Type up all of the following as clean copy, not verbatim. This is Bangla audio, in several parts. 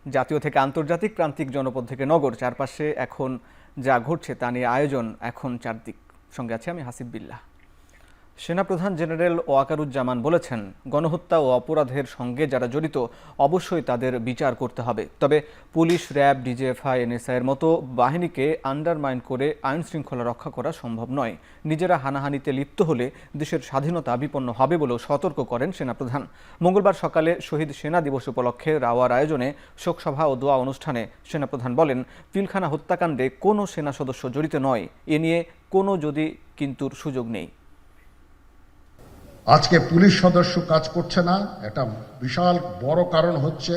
জাতীয় থেকে আন্তর্জাতিক, প্রান্তিক জনপদ থেকে নগর, চারপাশে এখন যা ঘটছে তা নিয়ে আয়োজন এখন চারদিক। সঙ্গে আছে আমি হাসিব বিল্লাহ। সেনাপ্রধান জেনারেল ওয়াকারুজ্জামান বলেছেন, গণহত্যা ও অপরাধের সঙ্গে যারা জড়িত অবশ্যই তাদের বিচার করতে হবে। তবে পুলিশ, র্যাব, ডিজিএফআই, এনএসআই এর মতো বাহিনীকে আন্ডারমাইন করে আইন শৃঙ্খলা রক্ষা করা সম্ভব নয়। নিজেরা হানাহানিতে লিপ্ত হলে দেশের স্বাধীনতা বিপন্ন হবে বলেও সতর্ক করেন সেনাপ্রধান। মঙ্গলবার সকালে শহীদ সেনা দিবস উপলক্ষে রাওয়ার আয়োজনে শোকসভা ও দোয়া অনুষ্ঠানে সেনাপ্রধান বলেন, পিলখানা হত্যাকাণ্ডে কোনো সেনা সদস্য জড়িত নয়। এ নিয়ে কোনো যদি কিন্তুর সুযোগ নেই। আজকে পুলিশ সদস্য কাজ করছে না, এটা বিশাল বড় কারণ হচ্ছে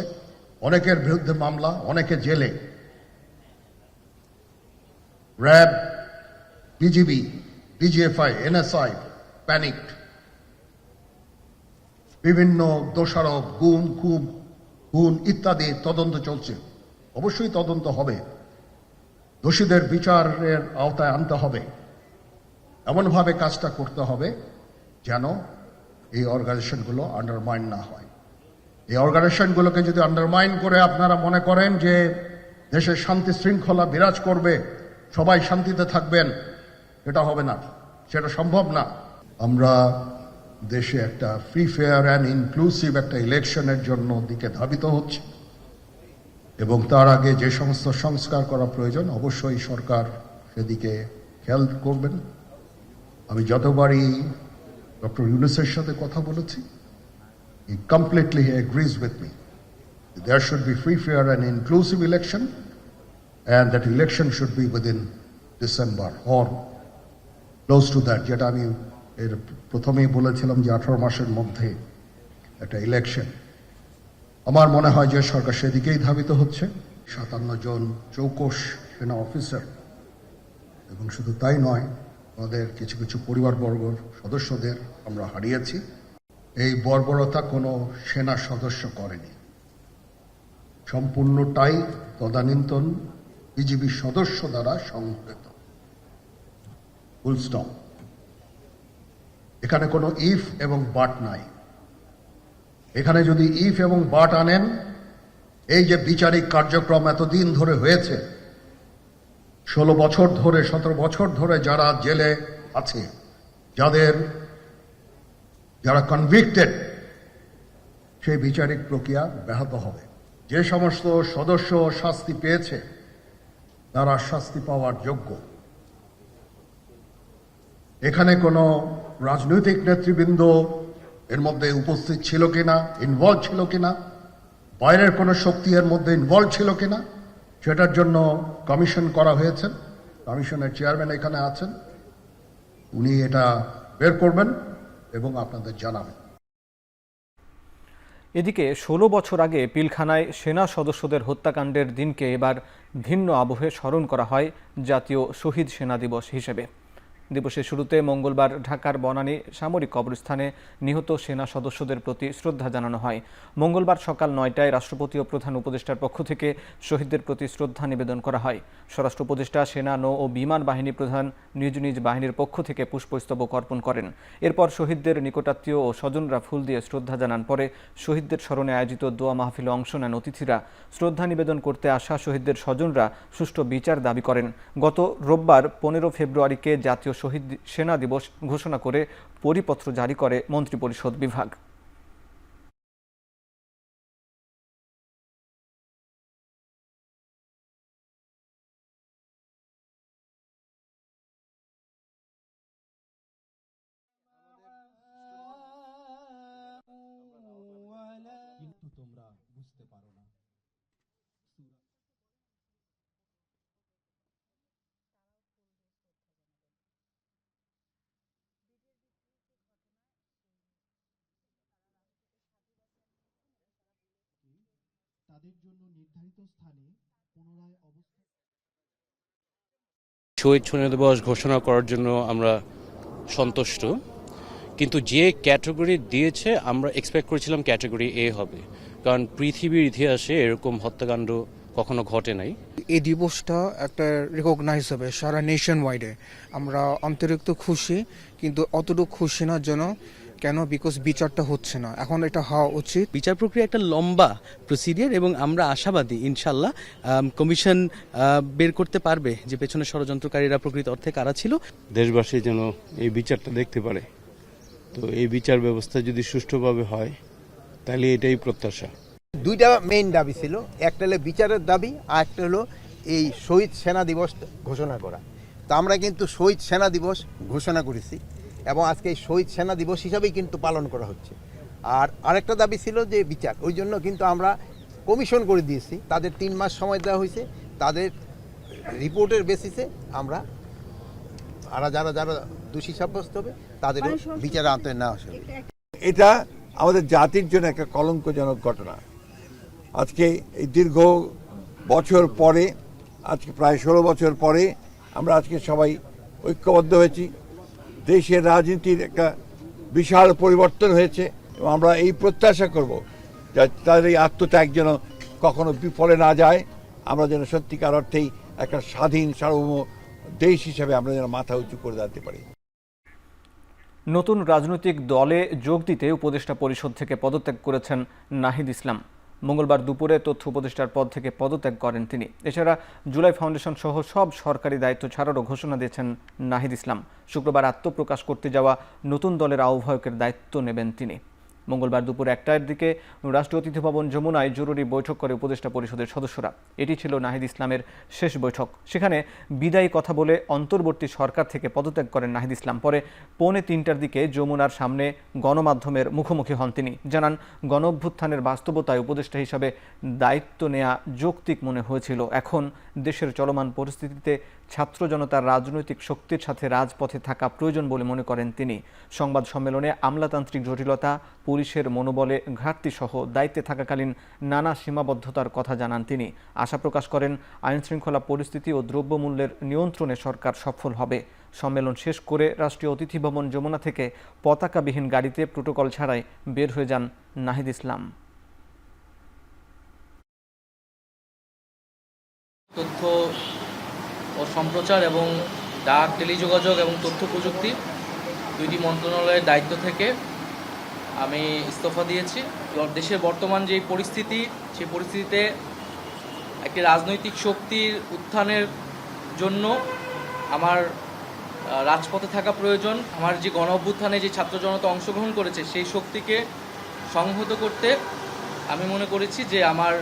অনেকের বিরুদ্ধে মামলা, অনেকে জেলে। RAB, BGB, DGFI, NSI panicked. বিভিন্ন দোষারোপ, গুম, খুন ইত্যাদি তদন্ত চলছে। অবশ্যই তদন্ত হবে, দোষীদের বিচারের আওতায় আনতে হবে। এমনভাবে কাজটা করতে হবে যেন এই অর্গানাইজেশনগুলো আন্ডারমাইন না হয়। এই অর্গানাইজেশনগুলোকে যদি আন্ডারমাইন করে আপনারা মনে করেন যে দেশের শান্তি শৃঙ্খলা বিরাজ করবে, সবাই শান্তিতে থাকবেন, এটা হবে না, সেটা সম্ভব না। আমরা দেশে একটা ফ্রি, ফেয়ার অ্যান্ড ইনক্লুসিভ একটা ইলেকশনের জন্য দিকে ধাবিত হচ্ছে এবং তার আগে যে সমস্ত সংস্কার করা প্রয়োজন অবশ্যই সরকার সেদিকে খেয়াল করবেন। আমি যতবারই ডক্টর ইউনূসের সাথে কথা বলেছি, he completely agrees with me. There should be free, fair and inclusive election, and that election should be within December or close to that. যেটা আমি এর প্রথমেই বলেছিলাম যে 18 মাসের মধ্যে একটা ইলেকশন। আমার মনে হয় যে সরকার সেদিকেই ধাবিত হচ্ছে। 57 জন চৌকস সেনা অফিসার, এবং শুধু তাই নয়, আমাদের কিছু কিছু পরিবারবর্গ সদস্যদের আমরা হারিয়েছি। এই বর্বরতা কোনো সেনা সদস্য করেনি, সম্পূর্ণটাই তদানীন্তন বিজিবি সদস্য দ্বারা সংঘটিত। Full stop. এখানে কোনো ইফ এবং বাট নাই। এখানে যদি ইফ এবং বাট আনেন, এই যে বিচারিক কার্যক্রম এতদিন ধরে হয়েছে, 16 বছর ধরে, 17 বছর ধরে যারা জেলে আছে, যারা কনভিক্টেড, সেই বিচারিক প্রক্রিয়া ব্যাহত হবে। যে সমস্ত সদস্য শাস্তি পেয়েছে তারা শাস্তি পাওয়ার যোগ্য। এখানে কোনো রাজনৈতিক নেতৃবৃন্দ এর মধ্যে উপস্থিত ছিল কিনা, ইনভলভ ছিল কিনা, বাইরের কোনো শক্তি এর মধ্যে ইনভলভ ছিল কিনা, সেটার জন্য কমিশন করা হয়েছে। কমিশনের চেয়ারম্যান এখানে আছেন, উনি এটা বের করবেন এবং আপনাদের জানাবেন। এদিকে 16 বছর আগে পিলখানায় সেনা সদস্যদের হত্যাকাণ্ডের দিনকে এবার ভিন্ন আবহে স্মরণ করা হয় জাতীয় শহীদ সেনা দিবস হিসেবে। দিবসের শুরুতে মঙ্গলবার ঢাকার বনানী সামরিক কবরস্থানে নিহত সেনা সদস্যদের প্রতি শ্রদ্ধা জানানো হয়। মঙ্গলবার সকাল 9টায় রাষ্ট্রপতি ও প্রধান উপদেষ্টার পক্ষ থেকে শহীদদের প্রতি শ্রদ্ধা নিবেদন করা হয়। স্বরাষ্ট্র উপদেষ্টা, সেনা, নৌ ও বিমান বাহিনী প্রধান নিজ নিজ বাহিনীর পক্ষ থেকে পুষ্পস্তবক অর্পণ করেন। এরপর শহীদদের নিকটাত্মীয় ও স্বজনরা ফুল দিয়ে শ্রদ্ধা জানান। পরে শহীদদের স্মরণে আয়োজিত দোয়া মাহফিলে অংশ নেন অতিথিরা। শ্রদ্ধা নিবেদন করতে আসা শহীদদের স্বজনরা সুষ্ঠু বিচার দাবি করেন। গত রোববার 15 ফেব্রুয়ারিকে জাতীয় শহীদ সেনা দিবস ঘোষণা করে পরিপত্র জারি করে মন্ত্রিপরিষদ বিভাগ। কিন্তু তোমরা বুঝতে পারো না। তাদের জন্য নির্ধারিত স্থানে পুনরায় অবস্থান। শহীদ সেনা দিবস ঘোষণা করার জন্য আমরা সন্তুষ্ট, কিন্তু যে ক্যাটাগরি দিয়েছে আমরা এক্সপেক্ট করেছিলাম ক্যাটাগরি এ হবে, কারণ পৃথিবীর ইতিহাসে এরকম হত্যাকাণ্ড কখনো ঘটে নাই। এই দিবসটা একটা রেকগনাইজ হবে সারা নেশন ওয়াইডে। আমরা অতিরিক্ত খুশি, কিন্তু অতটুকু খুশি না যেন কেন? বিকজ বিচারটা হচ্ছে না, এখন এটা হওয়া উচিত। বিচার প্রক্রিয়া একটা লম্বা প্রসিডিয়ার এবং আমরা আশাবাদী ইনশাল্লাহ কমিশন বের করতে পারবে যে পেছনে ষড়যন্ত্রকারীরা প্রকৃত অর্থে কারা ছিল। দেশবাসী যেন এই বিচারটা দেখতে পারে, তো এই বিচার ব্যবস্থা যদি সুষ্ঠুভাবে হয় তাহলে এটাই প্রত্যাশা। দুইটা মেইন দাবি ছিল, একটা হলো বিচারের দাবি, আর একটা হলো এই শহীদ সেনা দিবস ঘোষণা করা। তো আমরা কিন্তু শহীদ সেনা দিবস ঘোষণা করেছি এবং আজকে এই শহীদ সেনা দিবস হিসাবেই কিন্তু পালন করা হচ্ছে। আর আরেকটা দাবি ছিল যে বিচার, ওই জন্য কিন্তু আমরা কমিশন করে দিয়েছি, তাদের 3 মাস সময় দেওয়া হয়েছে, তাদের রিপোর্টের বেসিসে আমরা যারা যারা দোষী সাব্যস্ত হবে তাদের বিচারে আনতে নেওয়া হবে। এটা আমাদের জাতির জন্য একটা কলঙ্কজনক ঘটনা। আজকে এই দীর্ঘ বছর পরে, আজকে প্রায় 16 বছর পরে আমরা আজকে সবাই ঐক্যবদ্ধ হয়েছি। দেশের রাজনীতির একটা বিশাল পরিবর্তন হয়েছে এবং আমরা এই প্রত্যাশা করব যে তাদের এই আত্মত্যাগ যেন কখনো বিফলে না যায়। আমরা যেন সত্যিকার অর্থেই একটা স্বাধীন সার্বভৌম দেশ হিসেবে আমরা যেন মাথা উঁচু করে দাঁড়াতে পারি। নতুন রাজনৈতিক দলে যোগ দিতে উপদেষ্টা পরিষদ থেকে পদত্যাগ করেছেন নাহিদ ইসলাম। মঙ্গলবার দুপুরে তথ্য উপদেষ্টার পদ থেকে পদত্যাগ করেন তিনি। এছাড়া জুলাই ফাউন্ডেশন সহ সব সরকারি দায়িত্ব ছাড়ারও ঘোষণা দিয়েছেন নাহিদ ইসলাম। শুক্রবার আত্মপ্রকাশ করতে যাওয়া নতুন দলের আহ্বায়কের দায়িত্ব নেবেন তিনি। মঙ্গলবার দুপুর 1টার দিকে রাষ্ট্রীয় অতিথি ভবন যমুনায় জরুরি বৈঠক করে উপদেষ্টা পরিষদের সদস্যরা। এটি ছিল নাহিদ ইসলামের শেষ বৈঠক। সেখানে বিদায়ী কথা বলে অন্তর্বর্তী সরকার থেকে পদত্যাগ করেন নাহিদ ইসলাম। পরে 2:45টার দিকে যমুনার সামনে গণমাধ্যমের মুখোমুখি হন তিনি। জানান, গণঅভ্যুত্থানের বাস্তবতায় উপদেষ্টা হিসাবে দায়িত্ব নেওয়া যৌক্তিক মনে হয়েছিল। এখন দেশের চলমান পরিস্থিতিতে ছাত্র জনতার রাজনৈতিক শক্তির সাথে রাজপথে থাকা প্রয়োজন বলে মনে করেন তিনি। সংবাদ সম্মেলনে আমলাতান্ত্রিক জটিলতা, পুলিশের মনোবলে ঘাটতি সহ দায়িত্বে থাকাকালীন নানা সীমাবদ্ধতার কথা জানান তিনি। আশা প্রকাশ করেন, আইনশৃঙ্খলা পরিস্থিতি ও দ্রব্যমূল্যের নিয়ন্ত্রণে সরকার সফল হবে। সম্মেলন শেষ করে রাষ্ট্রীয় অতিথি ভবন যমুনা থেকে পতাকাবিহীন গাড়িতে প্রোটোকল ছাড়াই বের হয়ে যান নাহিদ ইসলাম। তথ্য ও সম্প্রচার এবং ডাক, টেলিযোগাযোগ এবং তথ্য প্রযুক্তি 2টি মন্ত্রণালয়ের দায়িত্ব থেকে আমি ইস্তফা দিয়েছি। দেশের বর্তমান যে পরিস্থিতি, সেই পরিস্থিতিতে একটি রাজনৈতিক শক্তির উত্থানের জন্য আমার রাজপথে থাকা প্রয়োজন। আমার যে গণ অভ্যুত্থানে যে ছাত্র জনতা অংশগ্রহণ করেছে, সেই শক্তিকে সংহত করতে আমি মনে করেছি যে আমার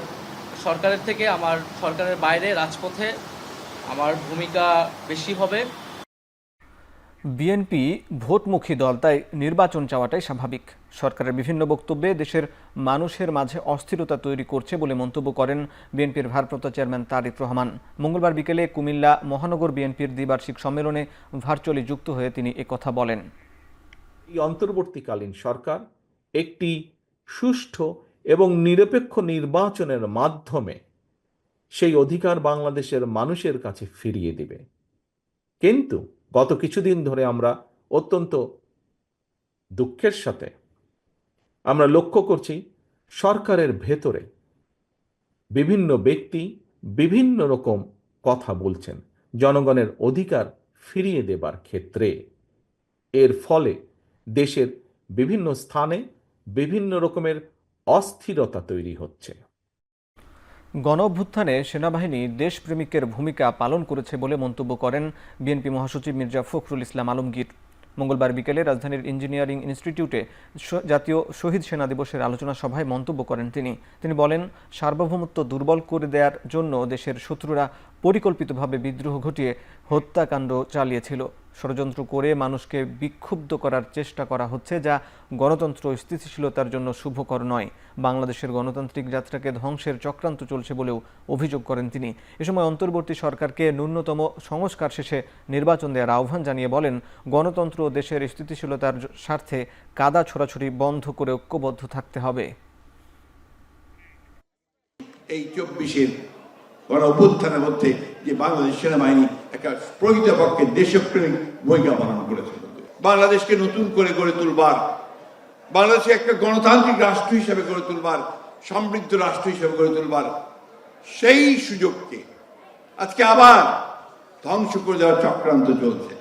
সরকারের থেকে, আমার সরকারের বাইরে রাজপথে আমার ভূমিকা বেশি হবে। বিএনপি ভোটমুখী দল, তাই নির্বাচন চাওয়াটাই স্বাভাবিক। সরকারের বিভিন্ন বক্তব্যে দেশের মানুষের মাঝে অস্থিরতা তৈরি করছে বলে মন্তব্য করেন বিএনপির ভারপ্রাপ্ত চেয়ারম্যান তারেক রহমান। মঙ্গলবার বিকেলে কুমিল্লা মহানগর বিএনপির দ্বিবার্ষিক সম্মেলনে ভার্চুয়ালি যুক্ত হয়ে তিনি একথা বলেন। এই অন্তর্বর্তীকালীন সরকার একটি সুষ্ঠু এবং নিরপেক্ষ নির্বাচনের মাধ্যমে সেই অধিকার বাংলাদেশের মানুষের কাছে ফিরিয়ে দেবে। কিন্তু গত কিছুদিন ধরে আমরা অত্যন্ত দুঃখের সাথে আমরা লক্ষ্য করছি, সরকারের ভেতরে বিভিন্ন ব্যক্তি বিভিন্ন রকম কথা বলছেন জনগণের অধিকার ফিরিয়ে দেবার ক্ষেত্রে। এর ফলে দেশের বিভিন্ন স্থানে বিভিন্ন রকমের অস্থিরতা তৈরি হচ্ছে। গণঅভ্যুত্থানে সেনাবাহিনী দেশপ্রেমিকের ভূমিকা পালন করেছে বলে মন্তব্য করেন বিএনপি মহাসচিব মির্জা ফখরুল ইসলাম আলমগীর। মঙ্গলবার বিকেলে রাজধানীর ইঞ্জিনিয়ারিং ইনস্টিটিউটে জাতীয় শহীদ সেনা দিবসের আলোচনা সভায় মন্তব্য করেন তিনি বলেন, সার্বভৌমত্ব দুর্বল করে দেওয়ার জন্য দেশের শত্রুরা পরিকল্পিতভাবে বিদ্রোহ ঘটিয়ে হত্যাকাণ্ড চালিয়েছিল। ষড়যন্ত্র করে মানুষকে বিক্ষুব্ধ করার চেষ্টা করা হচ্ছে, যা গণতন্ত্র স্থিতিশীলতার জন্য শুভকর নয়। বাংলাদেশের গণতান্ত্রিক যাত্রাকে ধ্বংসের চক্রান্ত চলছে বলেও অভিযোগ করেন তিনি। এ সময় অন্তর্বর্তী সরকারকে ন্যূনতম সংস্কার শেষে নির্বাচন দেওয়ার আহ্বান জানিয়ে বলেন, গণতন্ত্র ও দেশের স্থিতিশীলতার স্বার্থে কাদা ছোড়াছুড়ি বন্ধ করে ঐক্যবদ্ধ থাকতে হবে। এই 24-এর গণঅভ্যুত্থানের মধ্যে যে বাংলাদেশ সেনাবাহিনী একটা প্রকৃতপক্ষে দেশপ্রেমিক ভূমিকা পালন করেছে। বাংলাদেশকে নতুন করে গড়ে তুলবার, বাংলাদেশকে একটা গণতান্ত্রিক রাষ্ট্র হিসেবে গড়ে তুলবার, সমৃদ্ধ রাষ্ট্র হিসেবে গড়ে তুলবার সেই সুযোগকে আজকে আবার ধ্বংস করে দেওয়ার চক্রান্ত চলছে।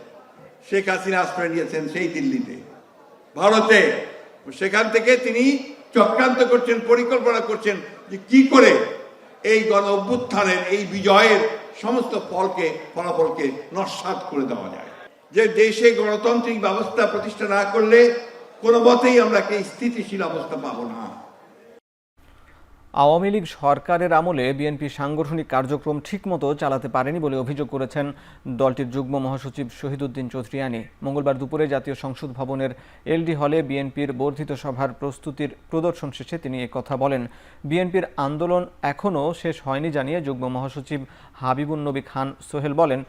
শেখ হাসিনা আশ্রয় নিয়েছেন সেই দিল্লিতে, ভারতে। সেখান থেকে তিনি চক্রান্ত করছেন, পরিকল্পনা করছেন যে কি করে এই গণ অভ্যুত্থানের এই বিজয়ের সমস্ত ফলাফলকে নস্যাৎ করে দেওয়া যায়। যে দেশে গণতান্ত্রিক ব্যবস্থা প্রতিষ্ঠা না করলে কোনো মতেই আমরা একটি স্থিতিশীল অবস্থা পাবো না। আওয়ামী লীগ সরকারের আমলে বিএনপি সাংগঠনিক কার্যক্রম ঠিকমতো চালাতে পারেনি বলে অভিযোগ করেছেন দলটির যুগ্ম মহাসচিব শহীদউদ্দিন চৌধুরিয়ানী। মঙ্গলবার দুপুরে জাতীয় সংসদ ভবনের এলডি হলে বিএনপির বর্ধিত সভার প্রস্তুতির প্রদর্শন শেষে তিনি একথা বলেন। বিএনপির আন্দোলন এখনও শেষ হয়নি জানিয়ে যুগ্ম মহাসচিব হাবিবুন নবী খান সোহেল বলেন,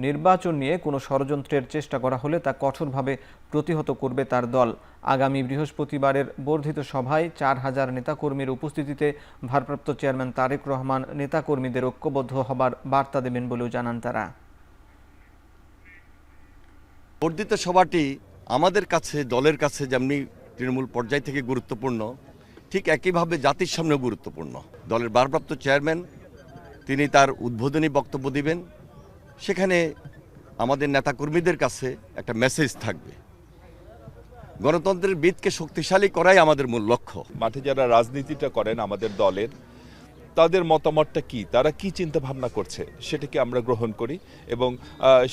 নির্বাচন নিয়ে কোনো ষড়যন্ত্রের চেষ্টা করা হলে তা কঠোরভাবে প্রতিহত করবে তার দল। আগামী বৃহস্পতিবারের বর্ধিত সভায় 4000 নেতাকর্মীর উপস্থিতিতে ভারপ্রাপ্ত চেয়ারম্যান তারেক রহমান নেতাকর্মীদের ঐক্যবদ্ধ হবার বার্তা দেবেন বলেও জানান তারা। বর্ধিত সভাটি আমাদের কাছে, দলের কাছে যেমনি তৃণমূল পর্যায় থেকে গুরুত্বপূর্ণ, ঠিক একইভাবে জাতির সামনেও গুরুত্বপূর্ণ। দলের ভারপ্রাপ্ত চেয়ারম্যান তিনি তার উদ্বোধনী বক্তব্য দিবেন। সেখানে আমাদের নেতাকর্মীদের কাছে একটা মেসেজ থাকবে। গণতন্ত্রের ভিতকে শক্তিশালী করাই আমাদের মূল লক্ষ্য। মাঠে যারা রাজনীতিটা করেন আমাদের দলের, তাদের মতামতটা কি, তারা কি চিন্তা ভাবনা করছে সেটাকে আমরা গ্রহণ করি এবং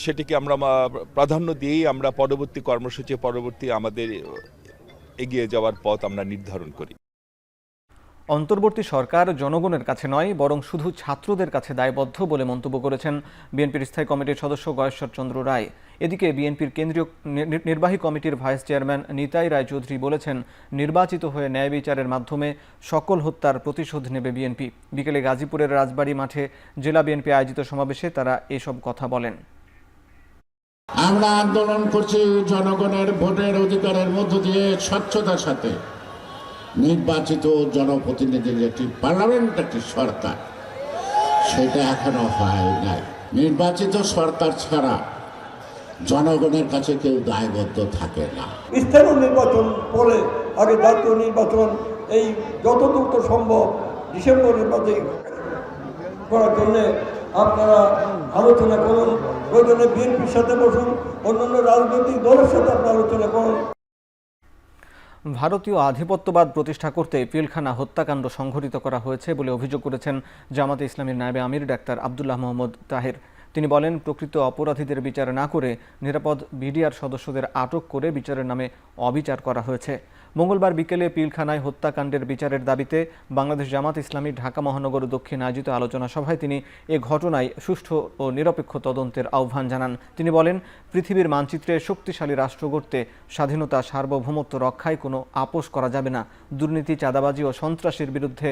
সেটিকে আমরা প্রাধান্য দিয়েই আমরা পরবর্তী কর্মসূচি, পরবর্তী আমাদের এগিয়ে যাওয়ার পথ আমরা নির্ধারণ করি। অন্তর্বর্তী সরকার জনগণের কাছে নয়, বরং শুধু ছাত্রদের কাছে দায়বদ্ধ বলে মন্তব্য করেছেন বিএনপির স্থায়ী কমিটির সদস্য গয়েশ্বর চন্দ্র রায়। এদিকে বিএনপির কেন্দ্রীয় নির্বাহী কমিটির ভাইস চেয়ারম্যান নিতাই রায়চৌধুরী বলেছেন, নির্বাচিত হয়ে ন্যায় বিচারের মাধ্যমে সকল হত্যার প্রতিশোধ নেবে বিএনপি। বিকেলে গাজীপুরের রাজবাড়ী মাঠে জেলা বিএনপি আয়োজিত সমাবেশে তারা এসব কথা বলেন। আমরা আন্দোলন করছি জনগণের ভোটের অধিকারের মধ্য দিয়ে স্বচ্ছতার সাথে নির্বাচিত জনপ্রতিনিধির একটি পার্লামেন্ট, একটি সরকার, সেটা এখনো হয় নাই। নির্বাচিত সরকার ছাড়া জনগণের কাছে কেউ দায়বদ্ধ থাকে না। স্থানীয় নির্বাচন পরে আগে জাতীয় নির্বাচন এই যত দ্রুত সম্ভব ডিসেম্বরের মধ্যে করার জন্য আপনারা আলোচনা করুন। প্রয়োজনে বিএনপির সাথে বসুন, অন্যান্য রাজনৈতিক দলের সাথে আপনারা আলোচনা করুন। ভারতীয় আধিপত্যবাদ প্রতিষ্ঠা করতে পিলখানা হত্যাকাণ্ড সংঘটিত করা হয়েছে বলে অভিযোগ করেছেন জামাতে ইসলামীর নায়েবে আমির ডাক্তার আব্দুল্লাহ মোহাম্মদ তাহের। তিনি বলেন, প্রকৃত অপরাধীদের বিচার না করে নিরাপদ বিডিআর সদস্যদের আটক করে বিচারের নামে অবিচার করা হয়েছে। মঙ্গলবার বিকেলে পিলখানায় হত্যাকাণ্ডের বিচারের দাবিতে বাংলাদেশ জামাত ইসলামী ঢাকা মহানগর দক্ষিণ আয়োজিত আলোচনা সভায় তিনি এ ঘটনায় সুষ্ঠু ও নিরপেক্ষ তদন্তের আহ্বান জানান। তিনি বলেন, পৃথিবীর মানচিত্রে শক্তিশালী রাষ্ট্র গড়তে স্বাধীনতা, সার্বভৌমত্ব রক্ষায় কোনো আপোষ করা যাবে না। দুর্নীতি, চাঁদাবাজি ও সন্ত্রাসের বিরুদ্ধে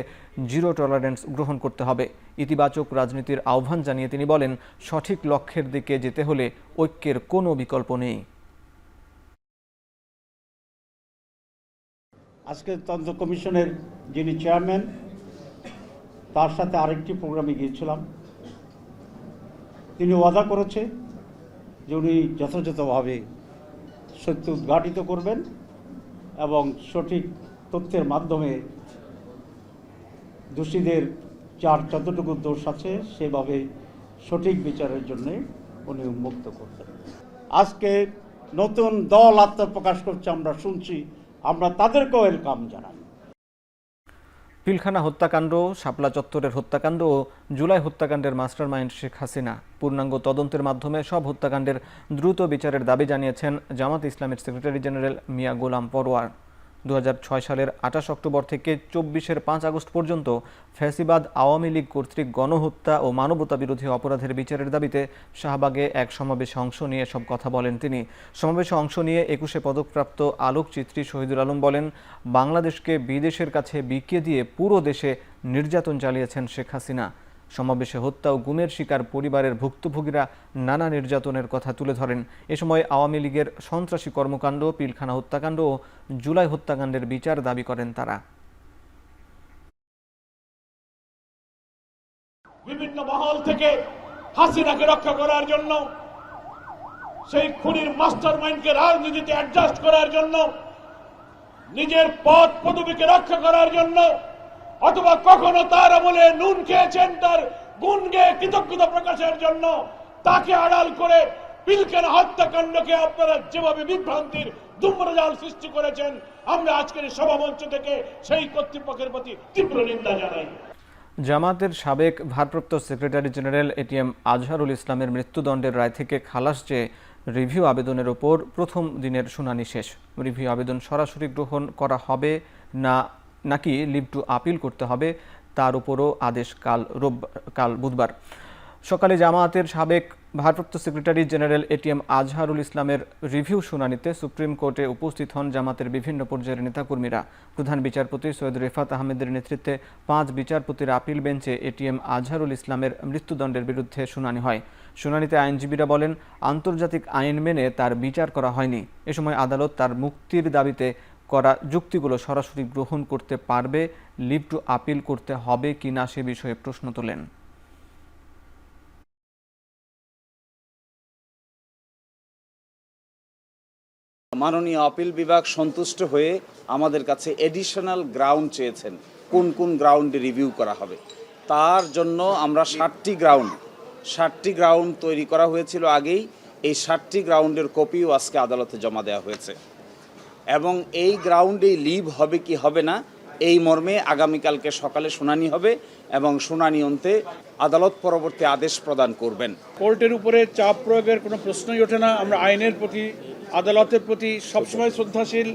জিরো টলারেন্স গ্রহণ করতে হবে। ইতিবাচক রাজনীতির আহ্বান জানিয়ে তিনি বলেন, সঠিক লক্ষ্যের দিকে যেতে হলে ঐক্যের কোনো বিকল্প নেই। আজকে তদন্ত কমিশনের যিনি চেয়ারম্যান, তার সাথে আরেকটি প্রোগ্রামে গিয়েছিলাম। তিনি ওয়াদা করেছে যে উনি যথাযথভাবে সত্য উদ্ঘাটিত করবেন এবং সঠিক তথ্যের মাধ্যমে দোষীদের যার যতটুকু দোষ আছে সেভাবে সঠিক বিচারের জন্য উনি উন্মুক্ত করবেন। আজকে নতুন দল আত্মপ্রকাশ করছে, আমরা শুনছি, আমরা তাদেরকেও ওয়েলকাম জানাই। পিলখানা হত্যাকাণ্ড, শাপলা চত্বরের হত্যাকাণ্ড ও জুলাই হত্যাকাণ্ডের মাস্টারমাইন্ড শেখ হাসিনা। পূর্ণাঙ্গ তদন্তের মাধ্যমে সব হত্যাকাণ্ডের দ্রুত বিচারের দাবি জানিয়েছেন জামাত ইসলামের সেক্রেটারি জেনারেল মিয়া গোলাম পরোয়ার। 2006 সালের 28 অক্টোবর থেকে 24-এর 5 আগস্ট পর্যন্ত ফ্যাসিবাদ আওয়ামী লীগ কর্তৃক গণহত্যা ও মানবতা বিরোধী অপরাধের বিচারের দাবিতে শাহবাগে এক সমাবেশে অংশ নিয়ে সব কথা বলেন তিনি। সমাবেশে অংশ নিয়ে 21-এ পদকপ্রাপ্ত আলোকচিত্রী শহীদুল আলম বলেন, বাংলাদেশকে বিদেশের কাছে বিকিয়ে দিয়ে পুরো দেশে নির্যাতন চালিয়েছেন শেখ হাসিনা। সমাবেশে হত্যা ও গুমের শিকার পরিবারের ভুক্তভোগীরা নানা নির্যাতনের কথা তুলে ধরেন। এ সময় আওয়ামী লীগের সন্ত্রাসী কর্মকাণ্ড, পিলখানা হত্যাকাণ্ড ও জুলাই হত্যাকাণ্ডের বিচার দাবি করেন তারা। বিভিন্ন মহল থেকে হাসিনাকে রক্ষা করার জন্য, সেই খুনির মাস্টারমাইন্ডকে রাজনীতিতে অ্যাডজাস্ট করার জন্য, নিজের পদ পদবীকে রক্ষা করার জন্য, অথবা কখনো তার আমলে নুন খেয়েছেন তার গুণ গেয়ে কৃতজ্ঞতা প্রকাশের জন্য তাকে আড়াল করে পিলখানা হত্যাকাণ্ডকে আপনারা যেভাবে বিভ্রান্তির দুম্বরজাল সৃষ্টি করেছেন। আমরা আজকের এই সভামঞ্চ থেকে সেই কর্তৃপক্ষের প্রতি তীব্র নিন্দা জানাই। জামাতের সাবেক ভারপ্রাপ্ত সেক্রেটারি জেনারেল এটিএম আজহারুল ইসলামের মৃত্যুদণ্ডের রায় থেকে খালাস চেয়ে রিভিউ আবেদনের ওপর প্রথম দিনের শুনানি শেষ। রিভিউ আবেদন সরাসরি গ্রহণ করা হবে নাকি লিভ টু আপিল করতে হবে তার উপরও আদেশ কাল বুধবার সকালে জামায়াতের সাবেক ভারপ্রাপ্ত সেক্রেটারি জেনারেল এটিএম আজহারুল ইসলামের রিভিউ শুনানিতে সুপ্রিম কোর্টে উপস্থিত হন জামাতের বিভিন্ন পর্যায়ের নেতাকর্মীরা। প্রধান বিচারপতি সৈয়দ রেফাত আহমেদের নেতৃত্বে 5 বিচারপতির আপিল বেঞ্চে এটিএম আজহারুল ইসলামের মৃত্যুদণ্ডের বিরুদ্ধে শুনানি হয়। শুনানিতে আইনজীবীরা বলেন, আন্তর্জাতিক আইন মেনে তার বিচার করা হয়নি। এ সময় আদালত তার মুক্তির দাবিতে করা যুক্তিগুলো সরাসরি গ্রহণ করতে পারবে, লিভ টু আপিল করতে হবে কিনা সে বিষয়ে প্রশ্ন তোলেন। মাননীয় আপিল বিভাগ সন্তুষ্ট হয়ে আমাদের কাছে এডিশনাল গ্রাউন্ড চেয়েছেন, কোন কোন গ্রাউন্ডে রিভিউ করা হবে। তার জন্য আমরা 60টি গ্রাউন্ড তৈরি করা হয়েছিল আগেই। এই 60টি গ্রাউন্ডের কপিও আজকে আদালতে জমা দেওয়া হয়েছে এবং এই গ্রাউন্ডেই লিভ হবে কি হবে না এই মর্মে আগামীকালকে সকালে শুনানি হবে এবং শুনানি অন্তে আদালত পরবর্তী আদেশ প্রদান করবেন। কোর্টের উপরে চাপ প্রয়োগের কোনো প্রশ্নই ওঠে না। আমরা আইনের প্রতি, আদালতের প্রতি সবসময় শ্রদ্ধাশীল,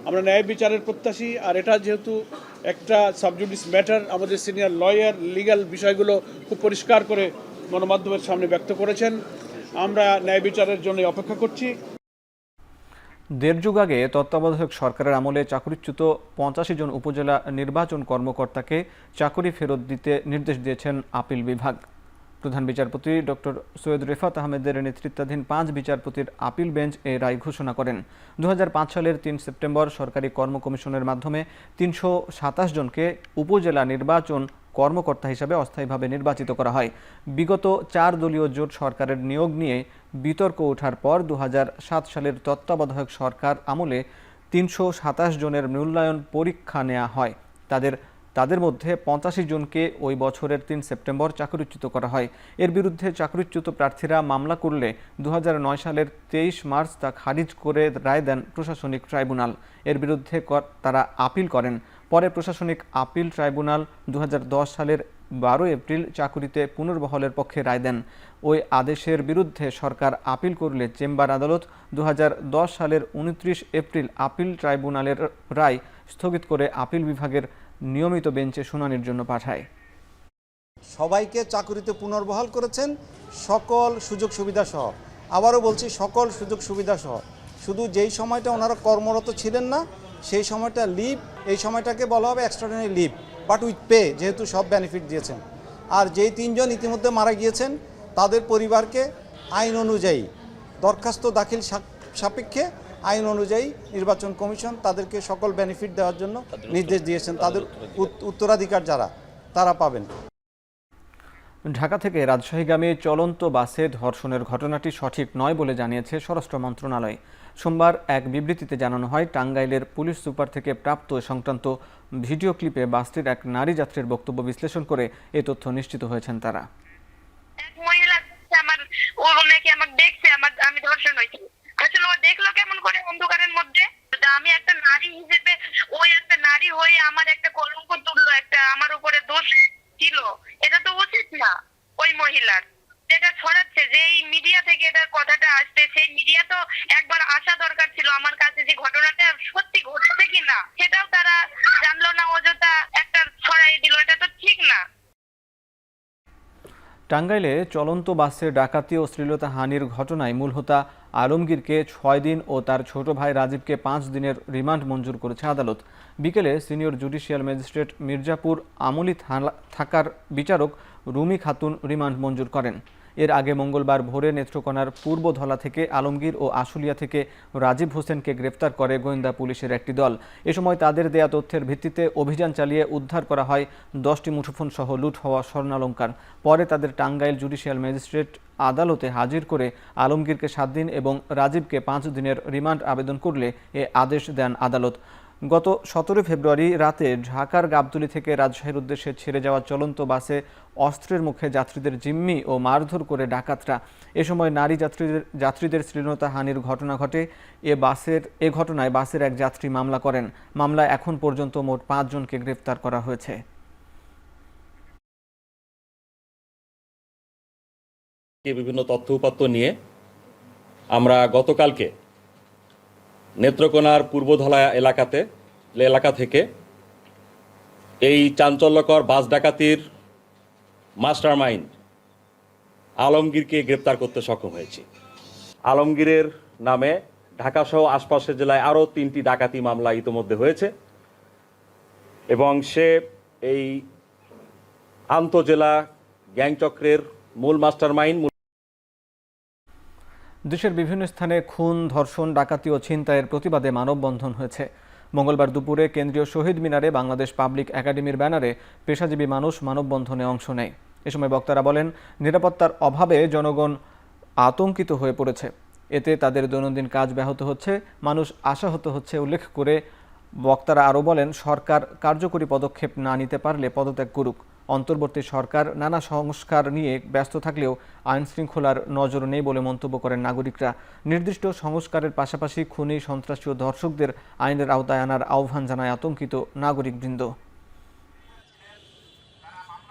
আমরা ন্যায় বিচারের প্রত্যাশী। আর এটা যেহেতু একটা সাবজুডিস ম্যাটার, আমাদের সিনিয়র লয়ার লিগ্যাল বিষয়গুলো খুব পরিষ্কার করে গণমাধ্যমের সামনে ব্যক্ত করেছেন। আমরা ন্যায় বিচারের জন্য অপেক্ষা করছি। দেড় যুগ আগে তত্ত্বাবধায়ক সরকারের আমলে চাকরিচ্যুত 85 জন উপজেলা নির্বাচন কর্মকর্তাকে চাকরি ফেরত দিতে নির্দেশ দিয়েছেন আপিল বিভাগ। প্রধান বিচারপতি ডক্টর সৈয়দ রেফাত আহমেদের নেতৃত্বাধীন 5 বিচারপতির আপিল বেঞ্চ এই রায় ঘোষণা করেন। 2005 সালের 3 সেপ্টেম্বর সরকারি কর্ম কমিশনের মাধ্যমে 327 জনকে উপজেলা নির্বাচন কর্মকর্তা হিসাবে অস্থায়ীভাবে নির্বাচিত করা হয়। বিগত 4 দলীয় জোট সরকারের নিয়োগ নিয়ে বিতর্ক ওঠার পর 2007 সালের তত্ত্বাবধায়ক সরকার আমলে 327 জনের মূল্যায়ন পরীক্ষা নেওয়া হয়। তাদের মধ্যে 85 জনকে ওই বছরের 3 সেপ্টেম্বর চাকরিচ্যুত করা হয়। এর বিরুদ্ধে চাকরিচ্যুত প্রার্থীরা মামলা করলে 2009 সালের 23 মার্চ তা খারিজ করে রায় দেন প্রশাসনিক ট্রাইব্যুনাল। এর বিরুদ্ধে তারা আপিল করেন। পরে প্রশাসনিক আপিল ট্রাইব্যুনাল 2010 সালের 12 এপ্রিল চাকরিতে পুনর্বহালের পক্ষে রায় দেন। ওই আদেশের বিরুদ্ধে সরকার আপিল করলে চেম্বার আদালত 2010 সালের 29 এপ্রিল আপিল ট্রাইব্যুনালের রায় স্থগিত করে আপিল বিভাগের নিয়মিত বেঞ্চে শুনানির জন্য পাঠায়। সবাইকে চাকরিতে পুনর্বহাল করেছেন, সকল সুযোগ সুবিধা সহ। আবারও বলছি, সকল সুযোগ সুবিধা সহ। শুধু যেই সময়টা ওনারা কর্মরত ছিলেন না সেই সময়টা লিভ, এই সময়টাকে বলা হবে extraordinary leave, but with pay, যেহেতু সব বেনিফিট দিয়েছেন। আর যেই 3 জন ইতিমধ্যে মারা গিয়েছেন তাদের পরিবারকে আইন অনুযায়ী দরখাস্ত দাখিল সাপেক্ষে আইন অনুযায়ী নির্বাচন কমিশন তাদেরকে সকল বেনিফিট দেওয়ার জন্য নির্দেশ দিয়েছেন। তাদের উত্তরাধিকার যারা তারা পাবেন। ঢাকা থেকে রাজশাহীগামী চলন্ত বাসে ধর্ষণের ঘটনাটি সঠিক নয় বলে জানিয়েছে স্বরাষ্ট্র মন্ত্রণালয়। সোমবার এক বিবৃতিতে জানানো হয়, টাঙ্গাইলের পুলিশ সুপার থেকে প্রাপ্ত সংক্রান্ত ভিডিও ক্লিপে বাসটির এক নারী যাত্রীর বক্তব্য বিশ্লেষণ করে এ তথ্য নিশ্চিত হয়েছেন তারা। এক মহিলা আমাকে দেখছে, আমি ধর্ষণ হয়েছি। আসলে ও দেখলো কেমন করে অন্ধকারের মধ্যে। আমি একটা নারী হিসেবে, ওই একটা নারী হয়ে আমার একটা কলঙ্ক তুললো, একটা আমার উপরে দোষ ছিল, এটা তো উচিত না ওই মহিলার। যেটা ছড়াচ্ছে, যে এই মিডিয়া থেকে এটার কথাটা আসছে, সেই মিডিয়া তো একবার আসা দরকার ছিল আমার কাছে, যে ঘটনাটা সত্যি ঘটছে কিনা সেটাও তারা জানলো না, অযথা একটা ছড়াই দিল, এটা তো ঠিক না। টাঙ্গাইলে চলন্ত বাসে ডাকাতি ও শ্লীলতাহানির ঘটনায় মূল হোতা আলমগীরকে 6 দিন ও তার ছোট ভাই রাজীবকে 5 দিনের রিমান্ড মঞ্জুর করেছে আদালত। বিকেলে সিনিয়র জুডিশিয়াল ম্যাজিস্ট্রেট মির্জাপুর আমলি থাকার বিচারক রুমি খাতুন রিমান্ড মঞ্জুর করেন। এর আগে মঙ্গলবার ভোরে নেত্রকোনার পূর্বধলা থেকে আলমগীর ও আশুলিয়া থেকে রাজীব হোসেনকে গ্রেফতার করে গোয়েন্দা পুলিশের একটি দল। এ সময় তাদের দেয়া তথ্যের ভিত্তিতে অভিযান চালিয়ে উদ্ধার করা হয় 10টি মুঠোফোন সহ লুট হওয়া স্বর্ণালংকার। পরে তাদের টাঙ্গাইল জুডিশিয়াল ম্যাজিস্ট্রেট আদালতে হাজির করে আলমগীরকে 7 দিন এবং রাজীবকে 5 দিনের রিমান্ড আবেদন করলে এ আদেশ দেন আদালত। গত 17 ফেব্রুয়ারি রাতে ঢাকার গাবতলী থেকে রাজশাহীর উদ্দেশ্যে ছেড়ে যাওয়া চলন্ত বাসে অস্ত্রের মুখে যাত্রীদের জিম্মি ও মারধর করে ডাকাতরা। এ সময় নারী যাত্রীদের শ্লীলতা হানির ঘটনা ঘটে। এ ঘটনায় বাসের এক যাত্রী মামলা করেন। মামলায় এখন পর্যন্ত মোট 5 জনকে গ্রেফতার করা হয়েছে। বিভিন্ন তথ্য উপাত্ত নিয়ে আমরা গতকালকে নেত্রকোনার পূর্বধলা এলাকা থেকে এই চাঞ্চল্যকর বাস ডাকাতির মাস্টারমাইন্ড আলমগীরকে গ্রেপ্তার করতে সক্ষম হয়েছি। আলমগীরের নামে ঢাকাসহ আশপাশের জেলায় আরও 3টি ডাকাতি মামলা ইতোমধ্যে হয়েছে এবং সে এই আন্তঃজেলা গ্যাংচক্রের মূল মাস্টারমাইন্ড। দেশের বিভিন্ন স্থানে খুন, ধর্ষণ, ডাকাতি ও ছিনতাইয়ের প্রতিবাদে মানববন্ধন হয়েছে। মঙ্গলবার দুপুরে কেন্দ্রীয় শহীদ মিনারে বাংলাদেশ পাবলিক একাডেমির ব্যানারে পেশাজীবী মানুষ মানববন্ধনে অংশ নেয়। এ সময় বক্তারা বলেন, নিরাপত্তার অভাবে জনগণ আতঙ্কিত হয়ে পড়েছে, এতে তাদের দৈনন্দিন কাজ ব্যাহত হচ্ছে, মানুষ আশাহত হচ্ছে। উল্লেখ করে বক্তারা আরও বলেন, সরকার কার্যকরী পদক্ষেপ না নিতে পারলে পদত্যাগ করুক। অন্তর্বর্তী সরকার নানা সংস্কার নিয়ে ব্যস্ত থাকলেও আইন শৃঙ্খলার নজর নেই বলে মন্তব্য করেন নাগরিকরা। নির্দিষ্ট সংস্কারের পাশাপাশি খুনি, সন্ত্রাসী ও ধর্ষকদের আইনের আওতায় আনার আহ্বান জানায় আতঙ্কিত নাগরিকবৃন্দ।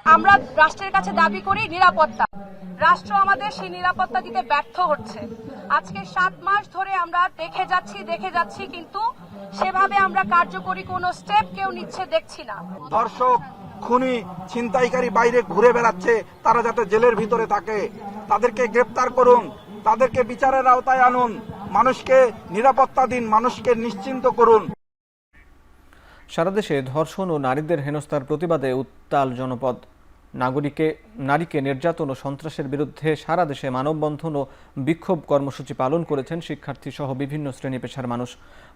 আমরা রাষ্ট্রের কাছে দাবি করি নিরাপত্তা। রাষ্ট্র আমাদের সেই নিরাপত্তা দিতে ব্যর্থ হচ্ছে। আজকে 7 মাস ধরে আমরা দেখে যাচ্ছি কিন্তু সেভাবে আমরা কার্যকরী কোনো স্টেপ কেউ নিচ্ছে দেখছি না। ধর্ষক, খুনি, ছিনতাইকারী বাইরে ঘুরে বেড়াচ্ছে, তারা যাতে জেলের ভিতরে থাকে, তাদেরকে গ্রেপ্তার করুন, তাদেরকে বিচারের আওতায় আনুন, মানুষকে নিরাপত্তা দিন, মানুষকে নিশ্চিন্ত করুন। সারা দেশে ধর্ষণ ও নারীদের হেনস্থার প্রতিবাদে উত্তাল জনপদ। নারীকে নির্যাতন ও সন্ত্রাসের বিরুদ্ধে সারা দেশে মানববন্ধন ও বিক্ষোভ কর্মসূচি পালন করেছেন শিক্ষার্থী সহ বিভিন্ন শ্রেণী পেশার মানুষ।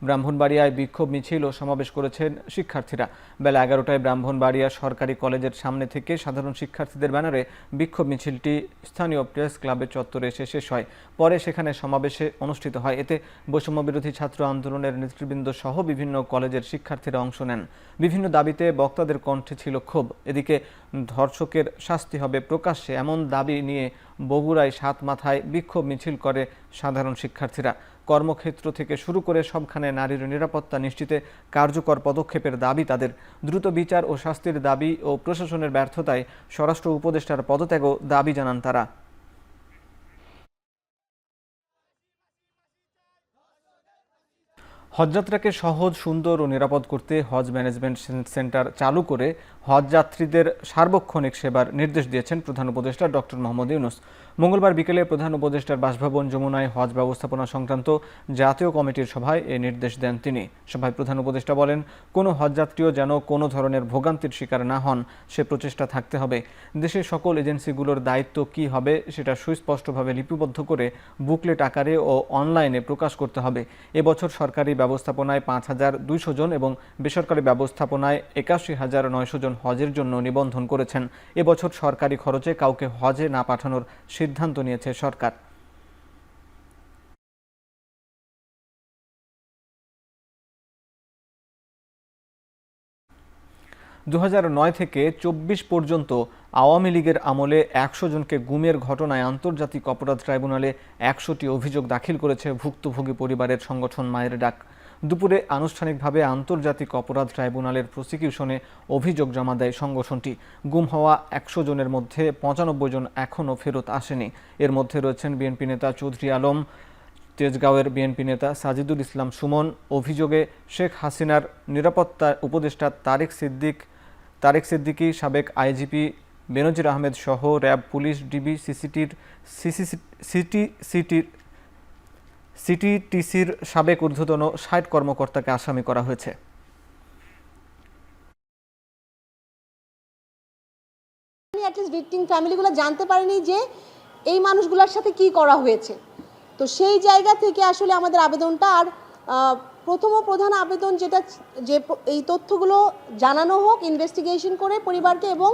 ব্রাহ্মণবাড়িয়ায় বিক্ষোভ মিছিল ও সমাবেশ করেছেন শিক্ষার্থীরা। বেলা 11টায় ব্রাহ্মণবাড়িয়া সরকারি কলেজের সামনে থেকে সাধারণ শিক্ষার্থীদের ব্যানারে বিক্ষোভ মিছিলটি স্থানীয় প্রেস ক্লাবের চত্বরে এসে শেষ হয়। পরে সেখানে সমাবেশে অনুষ্ঠিত হয়। এতে বৈষম্যবিরোধী ছাত্র আন্দোলনের নেতৃবৃন্দ সহ বিভিন্ন কলেজের শিক্ষার্থীরা অংশ নেন। বিভিন্ন দাবিতে বক্তাদের কণ্ঠে ছিল ক্ষোভ। এদিকে ধর্ষকের শাস্তি হবে প্রকাশ্যে, এমন দাবি নিয়ে বগুড়ায় 7 মাথায় বিক্ষোভ মিছিল করে সাধারণ শিক্ষার্থীরা। কর্মক্ষেত্র থেকে শুরু করে সবখানে নারীর নিরাপত্তা নিশ্চিতে কার্যকর পদক্ষেপের দাবি তাদের। দ্রুত বিচার ও শাস্তির দাবি ও প্রশাসনের ব্যর্থতায় স্বরাষ্ট্র উপদেষ্টার পদত্যাগও দাবি জানান তারা। হজযাত্রাকে সহজ, সুন্দর ও নিরাপদ করতে হজ ম্যানেজমেন্ট সেন্টার চালু করে হজ যাত্রীদের সার্বক্ষণিক সেবার নির্দেশ দিয়েছেন প্রধান উপদেষ্টা ডক্টর মোহাম্মদ ইউনূস। মঙ্গলবার বিকেলে প্রধান উপদেষ্টার বাসভবন যমুনায় হজ ব্যবস্থাপনা সংক্রান্ত জাতীয় কমিটির সভায় এ নির্দেশ দেন তিনি। সভায় প্রধান উপদেষ্টা বলেন, কোনো হজযাত্রীও যেন কোনো ধরনের ভোগান্তির শিকার না হন, সে প্রচেষ্টা থাকতে হবে। দেশের সকল এজেন্সিগুলোর দায়িত্ব কী হবে সেটা সুস্পষ্টভাবে লিপিবদ্ধ করে বুকলেট আকারে ও অনলাইনে প্রকাশ করতে হবে। এবছর সরকারি ব্যবস্থাপনায় 5,200 জন এবং বেসরকারি ব্যবস্থাপনায় 81,900 জন হজের জন্য নিবন্ধন করেছেন। এবছর সরকারি খরচে কাউকে হজে না পাঠানোর সিদ্ধান্ত নিয়েছে সরকার। 2009 থেকে 24 পর্যন্ত আওয়ামী লীগের আমলে 100 জনকে গুমের ঘটনায় আন্তর্জাতিক অপরাধ ট্রাইব্যুনালে 100টি অভিযোগ দাখিল করেছে ভুক্তভোগী পরিবারের সংগঠন মায়ের ডাক। দুপুরে আনুষ্ঠানিকভাবে আন্তর্জাতিক অপরাধ ট্রাইব্যুনালের প্রসিকিউশনে অভিযোগ জমা দেয় সংগঠনটি। গুম হওয়া 100 জনের মধ্যে 95 জন এখনও ফেরত আসেনি। এর মধ্যে রয়েছেন বিএনপি নেতা চৌধুরী আলম, তেজগাঁওয়ের বিএনপি নেতা সাজিদুল ইসলাম সুমন। অভিযোগে শেখ হাসিনার নিরাপত্তা উপদেষ্টা তারেক সিদ্দিকী, সাবেক আইজিপি বেনজির আহমেদ সহ র্যাব, পুলিশ, ডিবি, সিটিটিসির সাবেক ঊর্ধ্বতন 60 কর্মকর্তাকে আসামি করা হয়েছে। ভিকটিম ফ্যামিলিগুলো জানতে পারেনি যে এই মানুষগুলোর সাথে কি করা হয়েছে। তো সেই জায়গা থেকে আসলে আমাদের আবেদনটা, আর প্রধান আবেদন যেটা, যে এই তথ্যগুলো জানানো হোক ইনভেস্টিগেশন করে পরিবারকে, এবং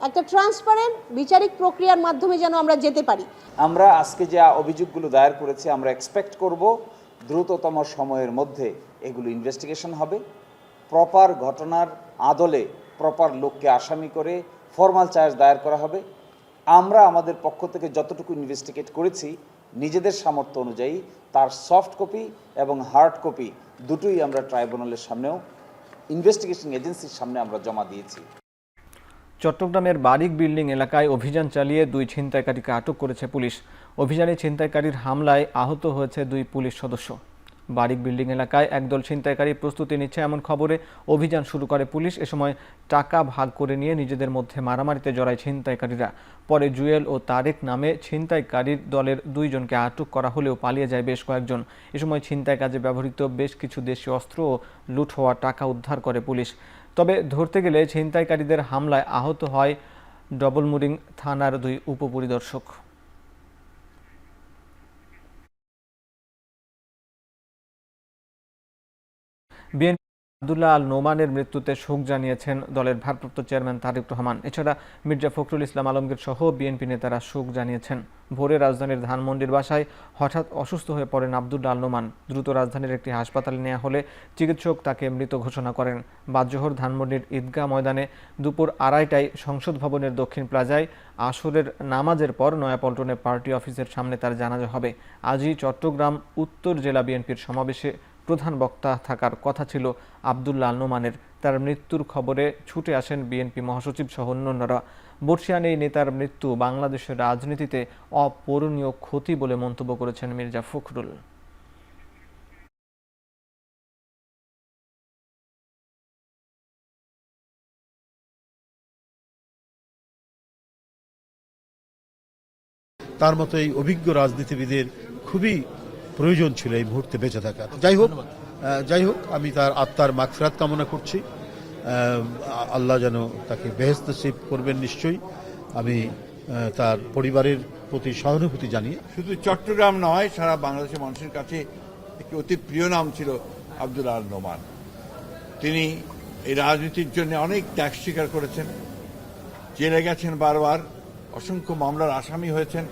একটা ট্রান্সপারেন্ট বিচারিক প্রক্রিয়ার মাধ্যমে যেন আমরা যেতে পারি। আমরা আজকে যে অভিযোগগুলো দায়ের করেছি, আমরা এক্সপেক্ট করব দ্রুততম সময়ের মধ্যে এগুলো ইনভেস্টিগেশন হবে প্রপার ঘটনার আদলে প্রপার লোককে আসামি করে ফর্মাল চার্জ দায়ের করা হবে। আমরা আমাদের পক্ষ থেকে যতটুকু ইনভেস্টিগেট করেছি নিজেদের সামর্থ্য অনুযায়ী তার সফট কপি এবং হার্ড কপি দুটোই আমরা ট্রাইব্যুনালের সামনেও ইনভেস্টিগেশন এজেন্সির সামনে আমরা জমা দিয়েছি। চট্টগ্রামের বারিক বিল্ডিং এলাকায় অভিযান চালিয়ে 2 ছিনতাইকারীকে আটক করেছে পুলিশ। অভিযানে ছিনতাইকারীর হামলায় আহত হয়েছে 2 পুলিশ সদস্য। বারিক বিল্ডিং এলাকায় একদল ছিনতাইকারী প্রস্তুতি নিচ্ছে এমন খবরে অভিযান শুরু করে পুলিশ। এ সময় টাকা ভাগ করে নিয়ে নিজেদের মধ্যে মারামারিতে জড়ায় ছিনতাইকারীরা। পরে জুয়েল ও তারেক নামে ছিনতাইকারীর দলের 2 জনকে আটক করা হলেও পালিয়ে যায় বেশ কয়েকজন। এ সময় ছিনতাই কাজে ব্যবহৃত বেশ কিছু দেশীয় অস্ত্র ও লুট হওয়া টাকা উদ্ধার করে পুলিশ। তবে ধরতে গেলে ছিনতাইকারীদের হামলায় আহত হয় ডবলমুরিং থানার 2 উপপরিদর্শক। বিএনপি আব্দুল্লাহ আল নোমানের মৃত্যুতে শোক জানিয়েছেন দলের ভারপ্রাপ্ত চেয়ারম্যান তারেক রহমান। এছাড়া মির্জা ফখরুল ইসলাম আলমগীর সহ বিএনপি নেতারা শোক জানিয়েছেন। ভোরে রাজধানীর ধানমন্ডির বাসায় হঠাৎ অসুস্থ হয়ে পড়েন আব্দুল্লাহ আল নোমান। দ্রুত রাজধানীর একটি হাসপাতালে নেওয়া হলে চিকিৎসক তাকে মৃত ঘোষণা করেন। বাদজোহর ধানমন্ডির ঈদগাহ ময়দানে দুপুর 2:30টায় সংসদ ভবনের দক্ষিণ প্লাজায় আসরের নামাজের পর নয়াপল্টনে পার্টি অফিসের সামনে তার জানাজা হবে। আজই চট্টগ্রাম উত্তর জেলা বিএনপির সমাবেশে প্রধান বক্তা থাকার কথা ছিল আব্দুল্লাহ আল নোমানের। তার মৃত্যুর খবরে ছুটে আসেন বিএনপি মহাসচিব সহ অন্যান্যরা। বর্ষিয়ান এই নেতার মৃত্যু বাংলাদেশের রাজনীতিতে অপূরণীয় ক্ষতি বলে মন্তব্য করেছেন মির্জা ফখরুল। তার মতো এই অভিজ্ঞ রাজনীতিবিদের খুবই প্রয়োজন ছিল এই মুহূর্তে বেঁচে থাকার। যাই হোক আমি তার আত্মার মাগফিরাত কামনা করছি। আল্লাহ যেন তাকে বেহেশত নসিব করবেন নিশ্চয়ই। আমি তার পরিবারের প্রতি সহানুভূতি জানিয়ে শুধু চট্টগ্রাম নয়, সারা বাংলাদেশের মানুষের কাছে একটি অতি প্রিয় নাম ছিল আব্দুল্লাহ আল নোমান। তিনি এই রাজনীতির জন্য অনেক ত্যাগ স্বীকার করেছেন, জেলে গেছেন, বারবার অসংখ্য মামলার আসামি হয়েছেন,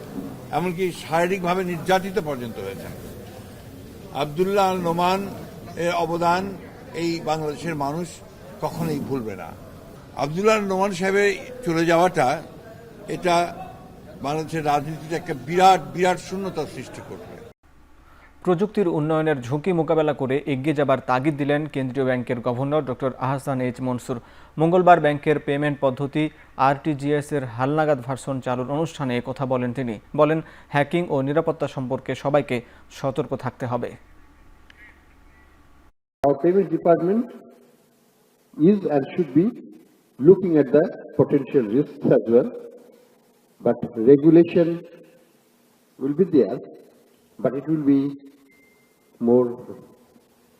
এমনকি শারীরিকভাবে নির্যাতিত পর্যন্ত হয়েছেন। আব্দুল্লাহ আল নোমান এর অবদান এই বাংলাদেশের মানুষ কখনোই ভুলবে না। আব্দুল্লাহ আল নোমান সাহেবের চলে যাওয়াটা এটা বাংলাদেশের রাজনীতিতে একটা বিরাট শূন্যতা সৃষ্টি করবে। প্রযুক্তির উন্নয়নের ঝুঁকি মোকাবেলা করে এগিয়ে যাবার তাগিদ দিলেন কেন্দ্রীয় ব্যাংকের governor doctor Ahsan H Mansur. মঙ্গলবার ব্যাংকের পেমেন্ট পদ্ধতি RTGS এর হালনাগাদ ভার্সন চালুর অনুষ্ঠানে কথা বলেন তিনি। বলেন, হ্যাকিং ও নিরাপত্তা সম্পর্কে সবাইকে সতর্ক থাকতে হবে। Our payment department is and should be looking at the potential risks as well, but regulation will be there, but it will be more,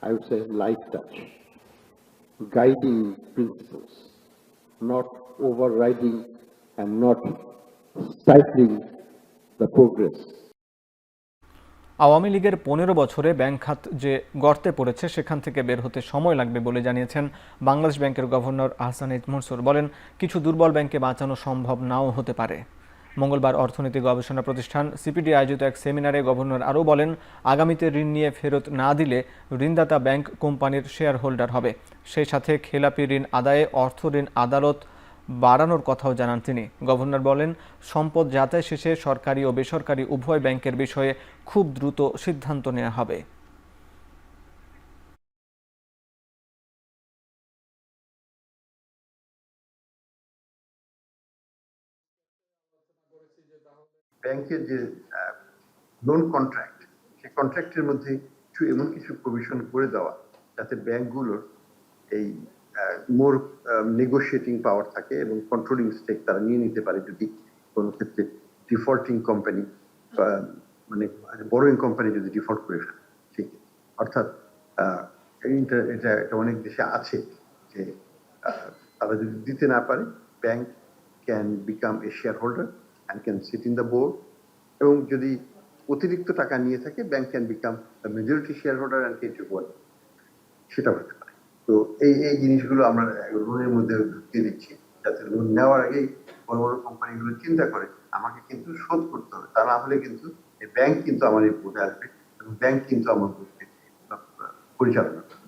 I would say, light touch, guiding principles, not overriding and not stifling the progress. Awami লীগের 15 বছরে ব্যাংক খাত যে গর্তে পড়েছে সেখান থেকে বের হতে সময় লাগবে বলে জানিয়েছেন বাংলাদেশ ব্যাংকের গভর্নর আহসান এইচ মনসুর। বলেন, কিছু দুর্বল ব্যাংকে বাঁচানো সম্ভব নাও হতে পারে। মঙ্গলবার অর্থনীতি গবেষণা প্রতিষ্ঠান সিপিডি আয়োজিত এক সেমিনারে গভর্নর আরও বলেন, আগামীতে ঋণ নিয়ে ফেরত না দিলে ঋণদাতা ব্যাংক কোম্পানির শেয়ার হোল্ডার হবে। সেই সাথে খেলাপি ঋণ আদায়ে অর্থ ঋণ আদালত বাড়ানোর কথাও জানান তিনি। গভর্নর বলেন, সম্পদ যাচাই শেষে সরকারি ও বেসরকারি উভয় ব্যাংকের বিষয়ে খুব দ্রুত সিদ্ধান্ত নেওয়া হবে। ব্যাংকের যে লোন কন্ট্রাক্ট, সেই কন্ট্রাক্টের মধ্যে এমন কিছু প্রভিশন করে দেওয়া যাতে ব্যাংকগুলোর এই মোর নেগোশিয়েটিং পাওয়ার থাকে এবং কন্ট্রোলিং স্টেক তারা নিয়ে নিতে পারে যদি কোনো ক্ষেত্রে ডিফল্টিং কোম্পানি মানে বড়োইং কোম্পানি যদি ডিফল্ট করে ফেলে। ঠিক, অর্থাৎ এটা অনেক দেশে আছে যে তারা যদি দিতে না পারে, bank can become a share holder and can sit in the board, এবং যদি অতিরিক্ত টাকা নিয়ে থাকে, bank can become the majority share holder and can take over, সেটা হতে পারে। তো এই জিনিসগুলো আমরা লোনের মধ্যে ঢুকিয়ে দিচ্ছি যাতে লোন নেওয়ার আগেই বড় বড় কোম্পানিগুলো চিন্তা করে আমাকে কিন্তু শোধ করতে হবে, তা না হলে কিন্তু ব্যাংক কিন্তু আমার এই বোর্ডে আসবে এবং ব্যাংক কিন্তু আমার বোর্ডকে পরিচালনা করবে।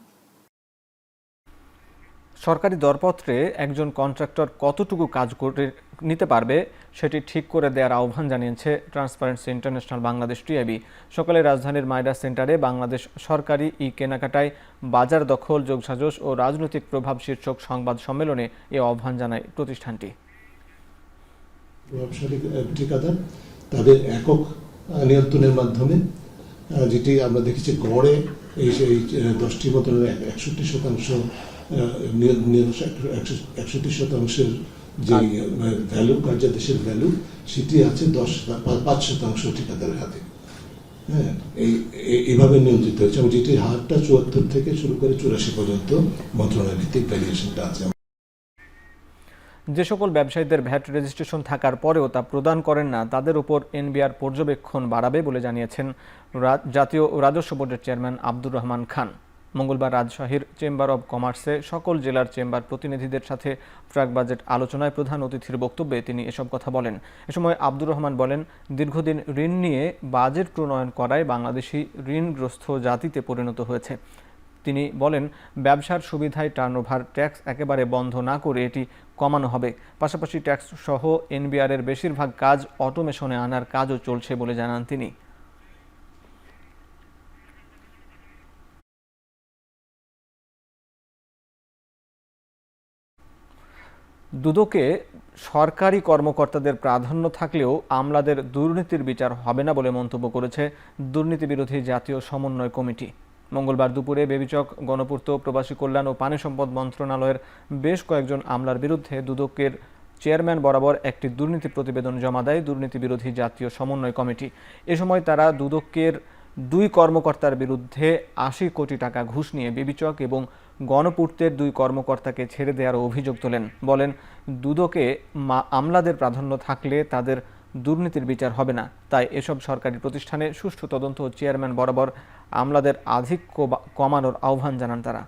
সরকারি দরপত্রে একজন কন্ট্রাক্টর কতটুকু কাজ করে নিতে পারবে সেটি ঠিক করে দেওয়ার আহ্বান জানিয়েছে ট্রান্সপারেন্সি ইন্টারন্যাশনাল বাংলাদেশ টিআইবি। সকালে রাজধানীর মাইরা সেন্টারে বাংলাদেশ সরকারি কেনাকাটায় বাজার দখল, যোগসাজশ ও রাজনৈতিক প্রভাব শীর্ষক সংবাদ সম্মেলনে এ আহ্বান জানায় প্রতিষ্ঠানটি। প্রভাবশালী ঠিকাদার তাদের একক নিয়ন্ত্রণের মাধ্যমে, যেটি আমরা দেখেছি গড়ে এই 10টি মতন 61% যে ভ্যালু, কার্যাদেশের ভ্যালু, সেটি আছে 5% ঠিকাদারের হাতে। হ্যাঁ, এইভাবে নিয়ন্ত্রিত হয়েছে এবং যেটির হারটা 74 থেকে শুরু করে 84 পর্যন্ত মন্ত্রণালয় ভিত্তিক ভ্যালুয়েশনটা আছে। যে সকল ব্যবসায়ীদের ভ্যাট রেজিস্ট্রেশন থাকার পরেও তা প্রদান করেন না, তাদের উপর এনবিআর পর্যবেক্ষণ বাড়াবে বলে জানিয়েছেন জাতীয় রাজস্ব বোর্ডের চেয়ারম্যান আব্দুর রহমান খান। মঙ্গলবার রাজশাহীর চেম্বার অব কমার্সে সকল জেলার চেম্বার প্রতিনিধিদের সাথে প্রাক বাজেট আলোচনায় প্রধান অতিথির বক্তব্যে তিনি এসব কথা বলেন। এ সময় আব্দুর রহমান বলেন, দীর্ঘদিন ঋণ নিয়ে বাজেট প্রণয়ন করায় বাংলাদেশি ঋণগ্রস্ত জাতিতে পরিণত হয়েছে। তিনি বলেন, ব্যবসার সুবিধায় টার্নওভার ট্যাক্স একেবারে বন্ধ না করে এটি কমানো হবে। পাশাপাশি ট্যাক্স সহ এনবিআরের বেশিরভাগ কাজ অটোমেশনে আনার কাজও চলছে বলে জানান তিনি। দুদকে সরকারি কর্মকর্তাদের প্রাধান্য থাকলেও আমলাদের দুর্নীতির বিচার হবে না বলে মন্তব্য করেছে দুর্নীতি বিরোধী জাতীয় সমন্বয় কমিটি। মঙ্গলবার দুপুরে বেবিচক, গণপূর্ত, প্রবাসী কল্যাণ ও পানি সম্পদ মন্ত্রণালয়ের বেশ কয়েকজন আমলার বিরুদ্ধে দুদকের চেয়ারম্যান বরাবর একটি দুর্নীতি প্রতিবেদন জমা দেয় দুর্নীতি বিরোধী জাতীয় সমন্বয় কমিটি। এ সময় তারা দুদকের 2 কর্মকর্তার বিরুদ্ধে 80 কোটি টাকা ঘুষ নিয়ে বেবিচক এবং গণপূর্তের 2 কর্মকর্তাকে ছেড়ে দেওয়ার অভিযোগ তোলেন। বলেন, দুদকে আমলাদের প্রাধান্য থাকলে তাদের দুর্নীতির বিচার হবে না, তাই এসব সরকারি প্রতিষ্ঠানে সুষ্ঠু তদন্ত ও চেয়ারম্যান বরাবর আমলাদের আধিক্য কমানোর আহ্বান জানান তারা।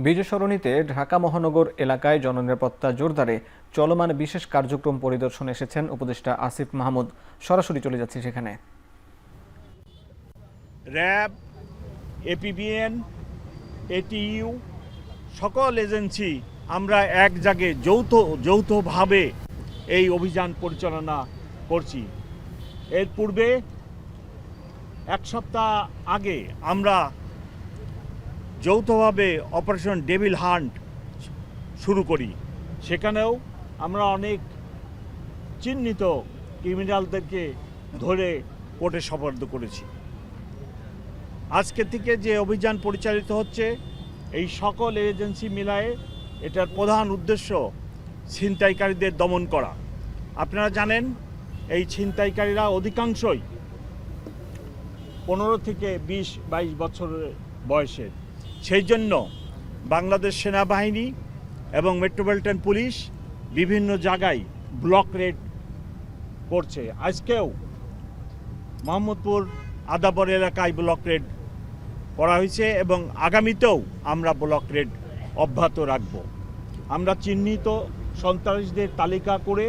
বিজয় সরণিতে ঢাকা মহানগর এলাকায় জননিরাপত্তা জোরদারে চলমান বিশেষ কার্যক্রম পরিদর্শনে এসেছেন উপদেষ্টা আসিফ মাহমুদ। সরাসরি চলে যাচ্ছি সেখানে। র্যাব, এপিবিএন, এটিইউ সকল এজেন্সি আমরা এক জায়গায় যৌথভাবে এই অভিযান পরিচালনা করছি। এর পূর্বে 1 সপ্তাহ আগে আমরা যৌথভাবে অপারেশন ডেভিল হান্ট শুরু করি। সেখানেও আমরা অনেক চিহ্নিত ক্রিমিনালদেরকে ধরে কোর্টে সোপর্দ করেছি। আজকে থেকে যে অভিযান পরিচালিত হচ্ছে, এই সকল এজেন্সি মিলায়ে এটার প্রধান উদ্দেশ্য ছিনতাইকারীদের দমন করা। আপনারা জানেন, এই ছিনতাইকারীরা অধিকাংশই 15 থেকে 20-22 বছরের বয়সের। সেই জন্য বাংলাদেশ সেনাবাহিনী এবং মেট্রোপলিটন পুলিশ বিভিন্ন জায়গায় ব্লক রেড করছে। আজকেও মোহাম্মদপুর আদাবর এলাকায় ব্লক রেড করা হয়েছে এবং আগামীতেও আমরা ব্লক রেড অব্যাহত রাখব। আমরা চিহ্নিত সন্ত্রাসীদের তালিকা করে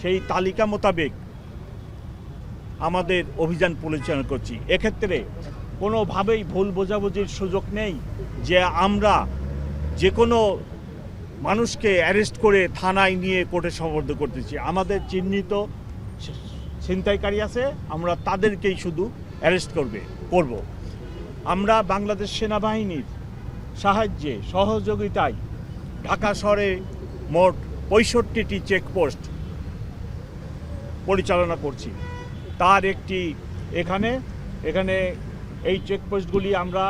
সেই তালিকা মোতাবেক আমাদের অভিযান পরিচালনা করছি। এক্ষেত্রে কোনোভাবেই ভুল বোঝাবুঝির সুযোগ নেই যে আমরা যে কোনো মানুষকে অ্যারেস্ট করে থানায় নিয়ে কোর্টে সোপর্দ করতেছি। আমাদের চিহ্নিত ছিনতাইকারী আছে, আমরা তাদেরকেই শুধু অ্যারেস্ট করব। আমরা বাংলাদেশ সেনাবাহিনীর সাহায্যে, সহযোগিতায় ঢাকা শহরে মোট 65টি চেকপোস্ট পরিচালনা করছি। তার একটি এখানে এই চেকপোস্টগুলি আমরা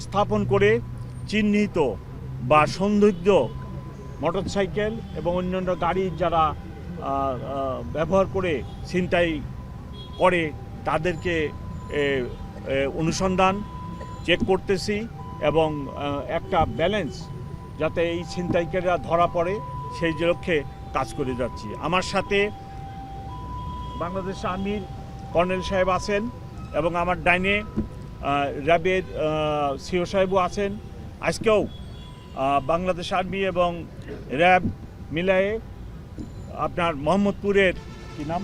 স্থাপন করে চিহ্নিত বা সন্দিগ্ধ মোটরসাইকেল এবং অন্যান্য গাড়ি যারা ব্যবহার করে ছিনতাই করে তাদেরকে অনুসন্ধান চেক করতেছি এবং একটা ব্যালেন্স যাতে এই ছিনতাইকারীরা ধরা পড়ে সেই লক্ষ্যে কাজ করে যাচ্ছি। আমার সাথে বাংলাদেশ আর্মির কর্নেল সাহেব আছেন এবং আমার ডাইনে র্যাবের সিও সাহেবও আছেন। আজকেও বাংলাদেশ আর্মি এবং র্যাব মিলায়ে আপনার মোহাম্মদপুরের কি নাম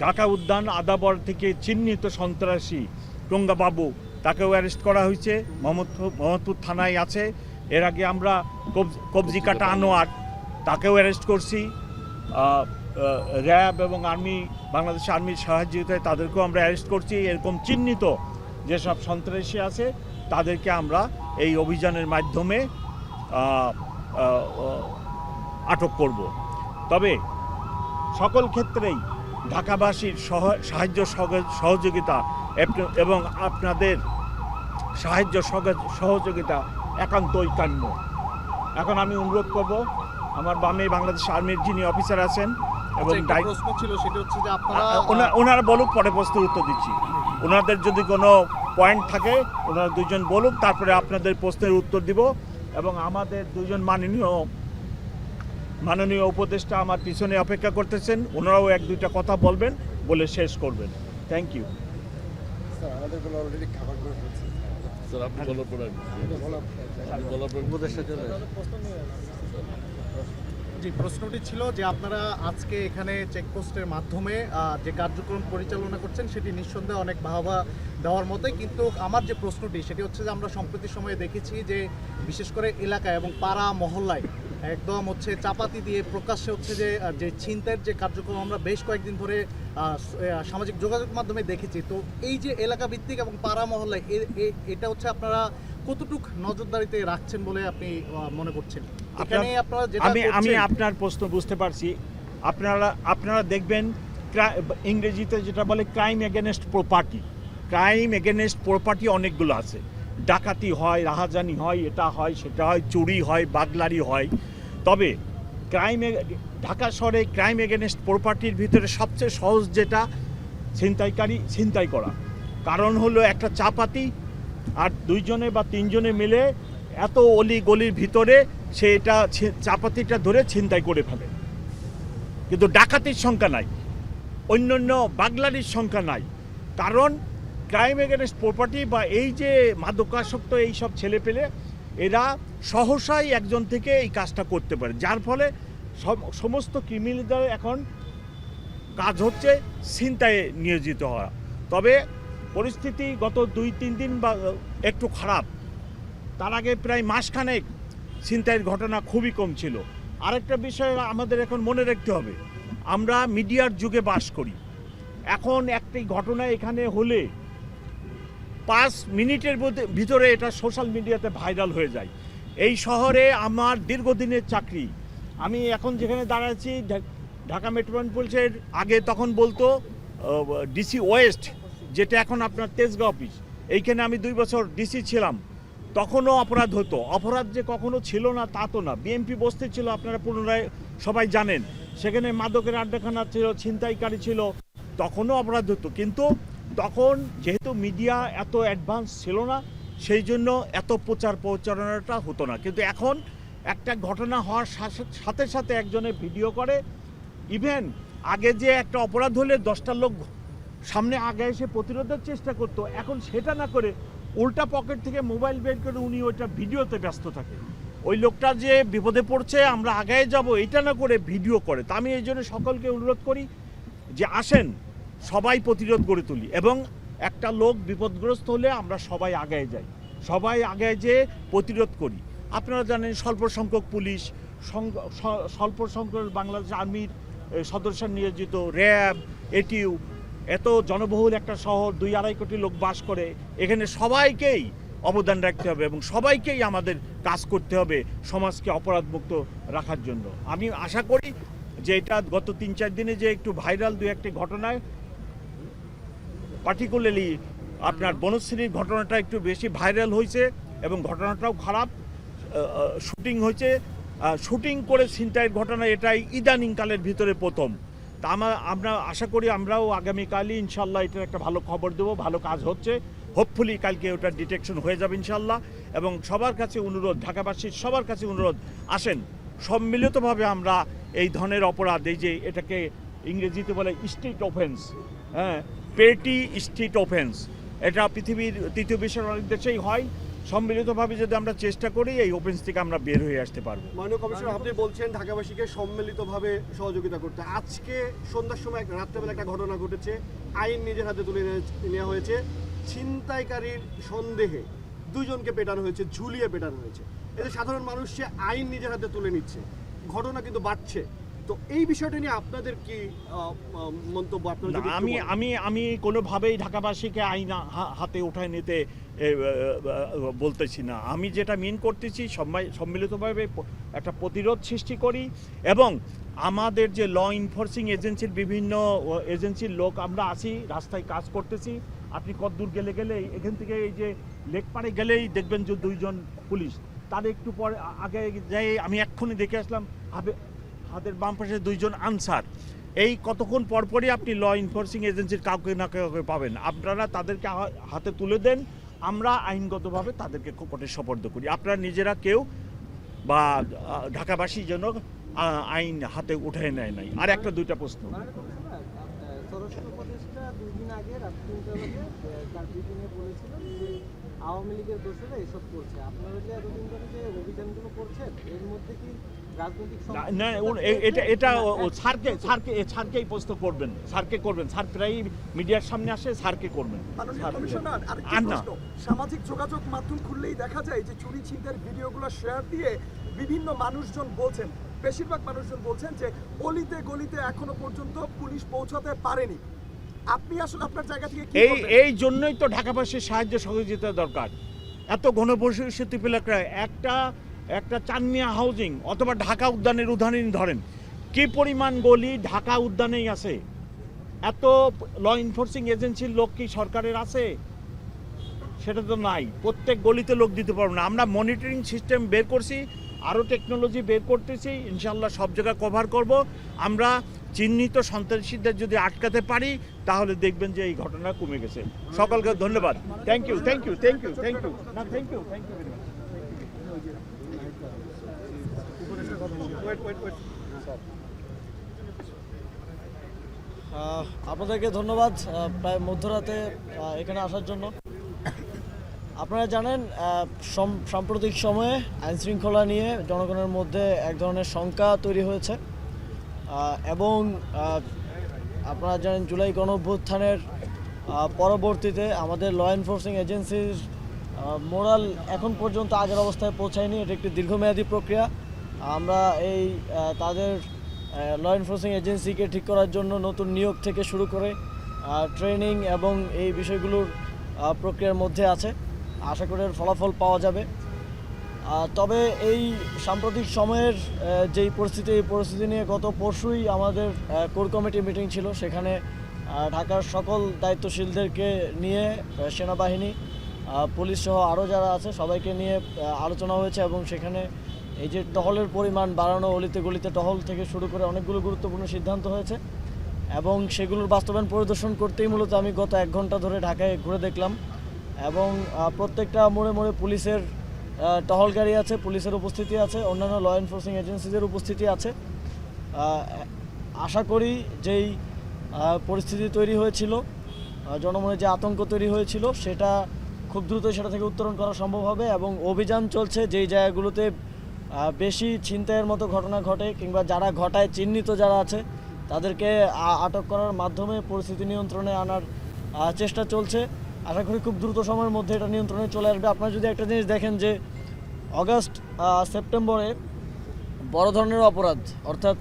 ঢাকা উদ্যান আদাবর থেকে চিহ্নিত সন্ত্রাসী টঙ্গাবাবু, তাকেও অ্যারেস্ট করা হয়েছে, মোহাম্মদপুর থানায় আছে। এর আগে আমরা কবজি কাটা আনোয়ার, তাকেও অ্যারেস্ট করছি। র্যাব এবং আর্মি, বাংলাদেশ আর্মির সহযোগিতায় তাদেরকেও আমরা অ্যারেস্ট করছি। এরকম চিহ্নিত যেসব সন্ত্রাসী আছে তাদেরকে আমরা এই অভিযানের মাধ্যমে আটক করব। তবে সকল ক্ষেত্রেই ঢাকাবাসীর সাহায্য সহযোগিতা এবং আপনাদের সাহায্য সহযোগিতা একান্তই কাম্য। এখন আমি অনুরোধ করব আমার বামে বাংলাদেশ আর্মির যিনি অফিসার আছেন এবং প্রশ্ন ছিল, সেটা হচ্ছে যে আপনারা ওনারা বলুক, পরে প্রশ্নের উত্তর দিচ্ছি। ওনাদের যদি কোনো পয়েন্ট থাকে ওনারা দুজন বলুক, তারপরে আপনাদের প্রশ্নের উত্তর দিব। এবং আমাদের দুজন মাননীয় উপদেষ্টা আমার পিছনে অপেক্ষা করতেছেন, ওনারাও এক দুইটা কথা বলবেন, বলে শেষ করবেন। Thank you. জি, প্রশ্নটি ছিল যে আপনারা আজকে এখানে চেকপোস্টের মাধ্যমে যে কার্যক্রম পরিচালনা করছেন সেটি নিঃসন্দেহে অনেক বাহবা দেওয়ার মতোই, কিন্তু আমার যে প্রশ্নটি সেটি হচ্ছে যে আমরা সম্প্রতি সময়ে দেখেছি যে বিশেষ করে এলাকায় এবং পাড়া মহল্লায় একদম হচ্ছে চাপাতি দিয়ে প্রকাশ্যে হচ্ছে যে ছিনতাইয়ের যে কার্যক্রম আমরা বেশ কয়েকদিন ধরে সামাজিক যোগাযোগ মাধ্যমে দেখেছি। তো এই যে এলাকা ভিত্তিক এবং পাড়া মহল্লায় এটা হচ্ছে আপনারা কতটুক নজরদারিতে রাখছেন বলে আপনি মনে করছেন? আমি আপনার প্রশ্ন বুঝতে পারছি। আপনারা দেখবেন ইংরেজিতে যেটা বলে crime against property, crime against property অনেকগুলো আছে। ডাকাতি হয়, রাহাজানি হয়, এটা হয়, সেটা হয়, চুরি হয়, বাগলারি হয়। তবে ঢাকা শহরে ক্রাইম এগেনস্ট প্রপার্টির ভিতরে সবচেয়ে সহজ যেটা ছিনতাই করা। কারণ হলো একটা চাপাতি আর দুইজনে বা তিনজনে মিলে এত অলি গলির ভিতরে সে এটা চাপাতিটা ধরে ছিনতাই করে ফেলে, কিন্তু ডাকাতির সংখ্যা নাই, অন্যান্য বাগলারির সংখ্যা নাই। কারণ ক্রাইম এগেনস্ট প্রপার্টি বা এই যে মাদকাসক্ত এই সব ছেলে পেলে এরা সহসাই একজন থেকে এই কাজটা করতে পারে, যার ফলে সমস্ত ক্রিমিনালদের এখন কাজ হচ্ছে ছিনতাইয়ে নিয়োজিত হওয়া। তবে পরিস্থিতি গত 2-3 দিন বা একটু খারাপ, তার আগে প্রায় মাসখানেক ছিনতাইয়ের ঘটনা খুবই কম ছিল। আরেকটা বিষয় আমাদের এখন মনে রাখতে হবে, আমরা মিডিয়ার যুগে বাস করি। এখন একটি ঘটনা এখানে হলে 5 মিনিটের ভিতরে এটা সোশ্যাল মিডিয়াতে ভাইরাল হয়ে যায়। এই শহরে আমার দীর্ঘদিনের চাকরি, আমি এখন যেখানে দাঁড়াচ্ছি ঢাকা মেট্রোপলিটনের আগে তখন বলতো ডিসি ওয়েস্ট, যেটা এখন আপনার তেজগাঁও অফিস, এইখানে আমি 2 বছর ডিসি ছিলাম। তখনও অপরাধ হতো, অপরাধ যে কখনো ছিল না তা তো না। বিএমপি বস্তি ছিল, আপনারা পুনরায় সবাই জানেন, সেখানে মাদকের আড্ডাখানা ছিল, ছিনতাইকারী ছিল, তখনও অপরাধ হতো। কিন্তু তখন যেহেতু মিডিয়া এত অ্যাডভান্স ছিল না, সেই জন্য এত প্রচারণাটা হতো না। কিন্তু এখন একটা ঘটনা হওয়ার সাথে সাথে একজনে ভিডিও করে। ইভেন আগে যে একটা অপরাধ হলে 10টা লোক সামনে আগে এসে প্রতিরোধের চেষ্টা করতো, এখন সেটা না করে উল্টা পকেট থেকে মোবাইল বের করে উনি ওইটা ভিডিওতে ব্যস্ত থাকে। ওই লোকটা যে বিপদে পড়ছে আমরা আগায় যাব এটা না করে ভিডিও করে। তা আমি এই জন্য সকলকে অনুরোধ করি যে আসেন সবাই প্রতিরোধ গড়ে তুলি, এবং একটা লোক বিপদগ্রস্ত হলে আমরা সবাই আগায় যাই, সবাই আগায় যেয়ে প্রতিরোধ করি। আপনারা জানেন স্বল্প সংখ্যক পুলিশ, স্বল্প সংখ্যক বাংলাদেশ আর্মির সদস্য নিয়োজিত, র্যাব, এটিউ, এত জনবহুল একটা শহর, 2-2.5 কোটি লোক বাস করে, এখানে সবাইকেই অবদান রাখতে হবে এবং সবাইকেই আমাদের কাজ করতে হবে সমাজকে অপরাধমুক্ত রাখার জন্য। আমি আশা করি যে এটা গত 3-4 দিনে যে একটু ভাইরাল 2-1টি ঘটনায়, পার্টিকুলারলি আপনার বনশ্রীর ঘটনাটা একটু বেশি ভাইরাল হয়েছে এবং ঘটনাটাও খারাপ, শুটিং হয়েছে, শুটিং করে ছিনতাইয়ের ঘটনা এটাই ইদানিংকালের ভিতরে প্রথম। তা আমরা আশা করি আমরাও আগামীকালই ইনশাল্লাহ এটার একটা ভালো খবর দেবো, ভালো কাজ হচ্ছে, হোপফুলি কালকে ওটা ডিটেকশন হয়ে যাবে ইনশাল্লাহ। এবং সবার কাছে অনুরোধ, ঢাকাবাসীর সবার কাছে অনুরোধ, আসেন সম্মিলিতভাবে আমরা এই ধরনের অপরাধ, এই যে এটাকে ইংরেজিতে বলে স্ট্রিট অফেন্স, হ্যাঁ, পেটি স্ট্রিট অফেন্স। এটা পৃথিবীর তৃতীয় বিশ্বের অনেক দেশেই হয়। সম্মিলিতভাবে যদি আমরা চেষ্টা করি এই অফেন্স থেকে আমরা বের হয়ে আসতে পারবো। মাননীয় কমিশনার, আপনি বলছেন ঢাকাবাসীকে সম্মিলিতভাবে সহযোগিতা করতে। আজকে সন্ধ্যার সময় রাত্রেবেলা একটা ঘটনা ঘটেছে, আইন নিজের হাতে তুলে নেওয়া হয়েছে। ছিনতাইকারীর সন্দেহে 2 জনকে পেটানো হয়েছে, ঝুলিয়ে পেটানো হয়েছে। এতে সাধারণ মানুষ সে আইন নিজের হাতে তুলে নিচ্ছে, ঘটনা কিন্তু বাড়ছে। তো এই বিষয়টা নিয়ে আপনাদের কি মন্তব্য? আমি কোনোভাবেই ঢাকাবাসীকে আইন হাতে উঠায় নিতে বলতেছি না। আমি যেটা মিন করতেছি সম্মিলিতভাবে একটা প্রতিরোধ সৃষ্টি করি, এবং আমাদের যে ল এনফোর্সিং এজেন্সির বিভিন্ন এজেন্সির লোক আমরা আছি, রাস্তায় কাজ করতেছি। আপনি কতদূর গেলে এখান থেকে এই যে লেকপাড়ে গেলেই দেখবেন যে 2 জন পুলিশ, তার একটু পরে আগে যাই আমি এক্ষুনি দেখে আসলাম হাতের বাম পাশে 2 জন আনসার। এই কতক্ষণ পরপরই আপনি ল এনফোর্সিং এজেন্সির কাউকে না কাউকে পাবেন। আপনারা তাদেরকে হাতে তুলে দেন, আমরা আইনগতভাবে তাদেরকে কোর্টে সোপর্দ করি। আপনারা নিজেরা কেউ বা ঢাকাবাসী যেন আইন হাতে উঠে নেয় নাই। আর একটা 2টা প্রশ্ন। আওয়ামী লীগের দোষরা এসব করছে, আপনারা যে এতদিন ধরে যে অভিযানগুলো করছেন এর মধ্যে কি রাজনৈতিক না এটা স্যারকেই প্রশ্ন করবেন, স্যারকে করবেন। স্যার প্রায় মিডিয়ার সামনে আসে, স্যারকে করবেন। সামাজিক যোগাযোগ মাধ্যম খুললেই দেখা যায় যে চুরি ছিনতাইয়ের ভিডিওগুলো শেয়ার দিয়ে বিভিন্ন মানুষজন বলছেন, বেশিরভাগ মানুষজন বলছেন যে অলিতে গলিতে এখনো পর্যন্ত পুলিশ পৌঁছাতে পারেনি। আপনি আসলে আপনার জায়গা থেকে এই জন্যই তো ঢাকাবাসীর সাহায্য সহযোগিতা দরকার। এত ঘনবসতি এলাকা, একটা চানমিয়া হাউজিং অথবা ঢাকা উদ্যানের উদাহরণ ধরেন, কি পরিমাণ গলি ঢাকা উদ্যানেই আছে। এত ল এনফোর্সিং এজেন্সির লোক কি সরকারের আছে? সেটা তো নাই। প্রত্যেক গলিতে লোক দিতে পারবো না। আমরা মনিটরিং সিস্টেম বের করছি, আরও টেকনোলজি বের করতেছি, ইনশাল্লাহ সব জায়গায় কভার করব। আমরা চিহ্নিত সন্ত্রাসীদের যদি আটকাতে পারি তাহলে দেখবেন যে এই ঘটনা কমে গেছে। সকলকে ধন্যবাদ। Thank you. আপনাদেরকে ধন্যবাদ প্রায় মধ্যরাতে এখানে আসার জন্য। আপনারা জানেন সাম্প্রতিক সময়ে আইনশৃঙ্খলা নিয়ে জনগণের মধ্যে এক ধরনের শঙ্কা তৈরি হয়েছে, এবং আপনারা জানেন জুলাই গণঅভ্যুত্থানের পরবর্তীতে আমাদের ল এনফোর্সিং এজেন্সির মোরাল এখন পর্যন্ত আগের অবস্থায় পৌঁছায়নি। এটা একটি দীর্ঘমেয়াদী প্রক্রিয়া। আমরা এই তাদের ল এনফোর্সিং এজেন্সিকে ঠিক করার জন্য নতুন নিয়োগ থেকে শুরু করে ট্রেনিং এবং এই বিষয়গুলোর প্রক্রিয়ার মধ্যে আছে। আশা করি এর ফলাফল পাওয়া যাবে। তবে এই সাম্প্রতিক সময়ের যেই পরিস্থিতি, এই পরিস্থিতি নিয়ে গত পরশুই আমাদের কোর কমিটি মিটিং ছিল। সেখানে ঢাকার সকল দায়িত্বশীলদেরকে নিয়ে সেনাবাহিনী, পুলিশ সহ আরও যারা আছে সবাইকে নিয়ে আলোচনা হয়েছে, এবং সেখানে এই যে টহলের পরিমাণ বাড়ানো, অলিতে গলিতে টহল থেকে শুরু করে অনেকগুলো গুরুত্বপূর্ণ সিদ্ধান্ত হয়েছে, এবং সেগুলোর বাস্তবায়ন পরিদর্শন করতেই মূলত আমি গত 1 ঘন্টা ধরে ঢাকায় ঘুরে দেখলাম। এবং প্রত্যেকটা মোড়ে মোড়ে পুলিশের টহল গাড়ি আছে, পুলিশের উপস্থিতি আছে, অন্যান্য ল এনফোর্সিং এজেন্সিদের উপস্থিতি আছে। আশা করি যেই পরিস্থিতি তৈরি হয়েছিল, জনমনে যে আতঙ্ক তৈরি হয়েছিল, সেটা খুব দ্রুত সেটা থেকে উত্তরণ করা সম্ভব হবে। এবং অভিযান চলছে যেই জায়গাগুলোতে বেশি ছিনতাইয়ের মতো ঘটনা ঘটে কিংবা যারা ঘটায় চিহ্নিত যারা আছে তাদেরকে আটক করার মাধ্যমে পরিস্থিতি নিয়ন্ত্রণে আনার চেষ্টা চলছে। আশা করি খুব দ্রুত সময়ের মধ্যে এটা নিয়ন্ত্রণে চলে আসবে। আপনারা যদি একটা জিনিস দেখেন যে অগাস্ট সেপ্টেম্বরে বড় ধরনের অপরাধ, অর্থাৎ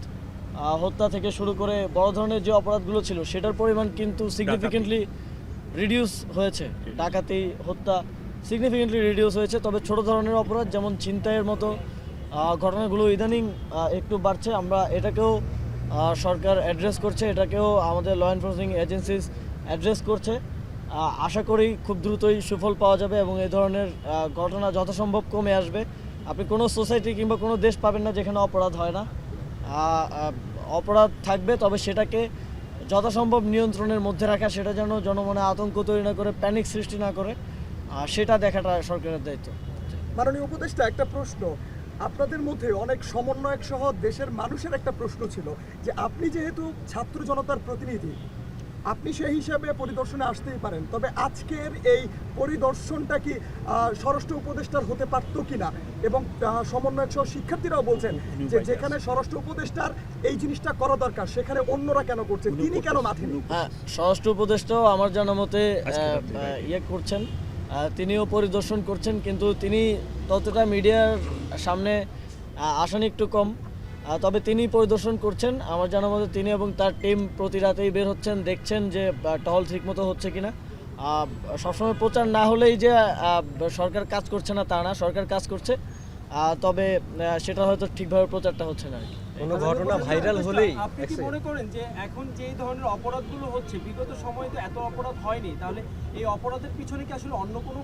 হত্যা থেকে শুরু করে বড় ধরনের যে অপরাধগুলো ছিল সেটার পরিমাণ কিন্তু সিগনিফিকেন্টলি রিডিউস হয়েছে। ডাকাতি, হত্যা সিগনিফিকেন্টলি রিডিউস হয়েছে। তবে ছোট ধরনের অপরাধ যেমন ছিনতাইয়ের মতো ঘটনাগুলো ইদানিং একটু বাড়ছে। আমরা এটাকেও সরকার অ্যাড্রেস করছে, এটাকেও আমাদের ল এনফোর্সিং এজেন্সিস অ্যাড্রেস করছে। আশা করি খুব দ্রুতই সুফল পাওয়া যাবে এবং এই ধরনের ঘটনা যথাসম্ভব কমে আসবে। আপনি কোনো সোসাইটি কিংবা কোনো দেশ পাবেন না যেখানে অপরাধ হয় না। অপরাধ থাকবে, তবে সেটাকে যথাসম্ভব নিয়ন্ত্রণের মধ্যে রাখা, সেটা যেন জনমনে আতঙ্ক তৈরি না করে, প্যানিক সৃষ্টি না করে, সেটা দেখাটা সরকারের দায়িত্ব। মাননীয় উপদেষ্টা, একটা প্রশ্ন। আপনাদের মধ্যে অনেক সমন্বয়ক সহ দেশের মানুষের একটা প্রশ্ন ছিল যে আপনি যেহেতু ছাত্র জনতার প্রতিনিধি, আপনি সেই হিসাবে পরিদর্শনে আসতেই পারেন, তবে আজকের এই পরিদর্শনটা কি স্বরাষ্ট্র উপদেষ্টার হতে পারত কিনা, এবং সমন্বয়ক সহ শিক্ষার্থীরাও বলছেন যে যেখানে স্বরাষ্ট্র উপদেষ্টার এই জিনিসটা করা দরকার সেখানে অন্যরা কেন করছেন, তিনি কেন মাঠে নেই? হ্যাঁ, স্বরাষ্ট্র উপদেষ্টাও আমার জানা মতে করছেন, তিনিও পরিদর্শন করছেন, কিন্তু তিনি ততটা মিডিয়ার সামনে আসেন একটু কম। তবে তিনি পরিদর্শন করছেন আমার জানা মতে, তিনি এবং তার টিম প্রতি রাতেই বের হচ্ছেন, দেখছেন যে টহল ঠিকমতো হচ্ছে কিনা। সবসময় প্রচার না হলেই যে সরকার কাজ করছে না তা না, সরকার কাজ করছে, তবে সেটা হয়তো ঠিকভাবে প্রচারটা হচ্ছে না। কোনো ঘটনা ভাইরাল হলেই আপনি কি মনে করেন যে এখন যে এই ধরনের অপরাধগুলো হচ্ছে, বিগত সময়ে তো এত অপরাধ হয়নি, তাহলে এই অপরাধের পিছনে কি আসলে অন্য কোনো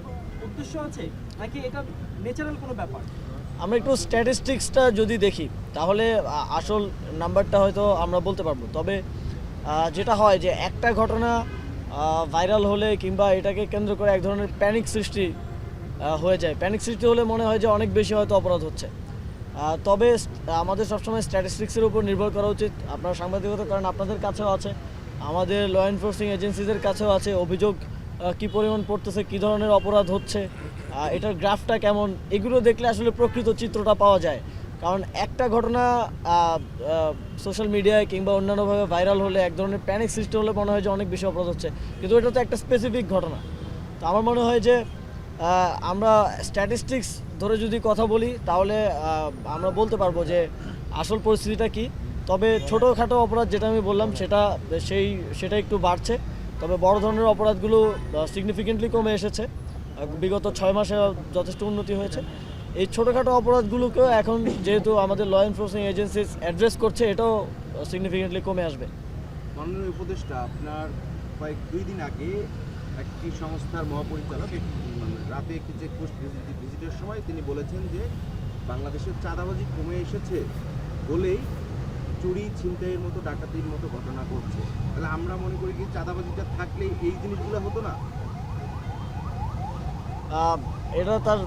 উদ্দেশ্য আছে, নাকি এটা ন্যাচারাল কোনো ব্যাপার? আমরা একটু স্ট্যাটিস্টিক্সটা যদি দেখি তাহলে আসল নাম্বারটা হয়তো আমরা বলতে পারবো। তবে যেটা হয় যে একটা ঘটনা ভাইরাল হলে কিংবা এটাকে কেন্দ্র করে এক ধরনের প্যানিক সৃষ্টি হয়ে যায়। প্যানিক সৃষ্টি হলে মনে হয় যে অনেক বেশি হয়তো অপরাধ হচ্ছে। তবে আমাদের সবসময় স্ট্যাটিস্টিক্সের উপর নির্ভর করা উচিত। আপনারা সাংবাদিকতা কারণ আপনাদের কাছেও আছে, আমাদের ল এনফোর্সিং এজেন্সিদের কাছেও আছে, অভিযোগ কী পরিমাণ পড়তেছে, কী ধরনের অপরাধ হচ্ছে, এটার গ্রাফটা কেমন, এগুলো দেখলে আসলে প্রকৃত চিত্রটা পাওয়া যায়। কারণ একটা ঘটনা সোশ্যাল মিডিয়ায় কিংবা অন্যান্যভাবে ভাইরাল হলে এক ধরনের প্যানিক সৃষ্টি হলে মনে হয় যে অনেক বেশি অপরাধ হচ্ছে, কিন্তু এটা তো একটা স্পেসিফিক ঘটনা। তো আমার মনে হয় যে আমরা স্ট্যাটিস্টিক্স ধরে যদি কথা বলি তাহলে আমরা বলতে পারবো যে আসল পরিস্থিতিটা কি। তবে ছোটোখাটো অপরাধ যেটা আমি বললাম সেটা একটু বাড়ছে, তবে বড় ধরনের অপরাধগুলো সিগনিফিকেন্টলি কমে এসেছে। বিগত 6 মাসে যথেষ্ট উন্নতি হয়েছে। এই ছোটোখাটো অপরাধগুলোকেও এখন যেহেতু আমাদের ল এনফোর্সিং এজেন্সিস অ্যাড্রেস করছে, এটাও সিগনিফিকেন্টলি কমে আসবে। মাননীয় উপদেষ্টা, আপনার 2 দিন আগে একটি সংস্থার মহাপরিচালক রাতে একটি চেকপোস্ট ভিজিটের সময় তিনি বলেছেন যে বাংলাদেশের চাঁদাবাজি কমে এসেছে বলেই চুরি ছিনতাইয়ের মতো ডাকাতির মতো ঘটনা ঘটছে। তাহলে আমরা মনে করি কি চাঁদাবাজিটা থাকলে এই জিনিসগুলো হতো না? এটা তার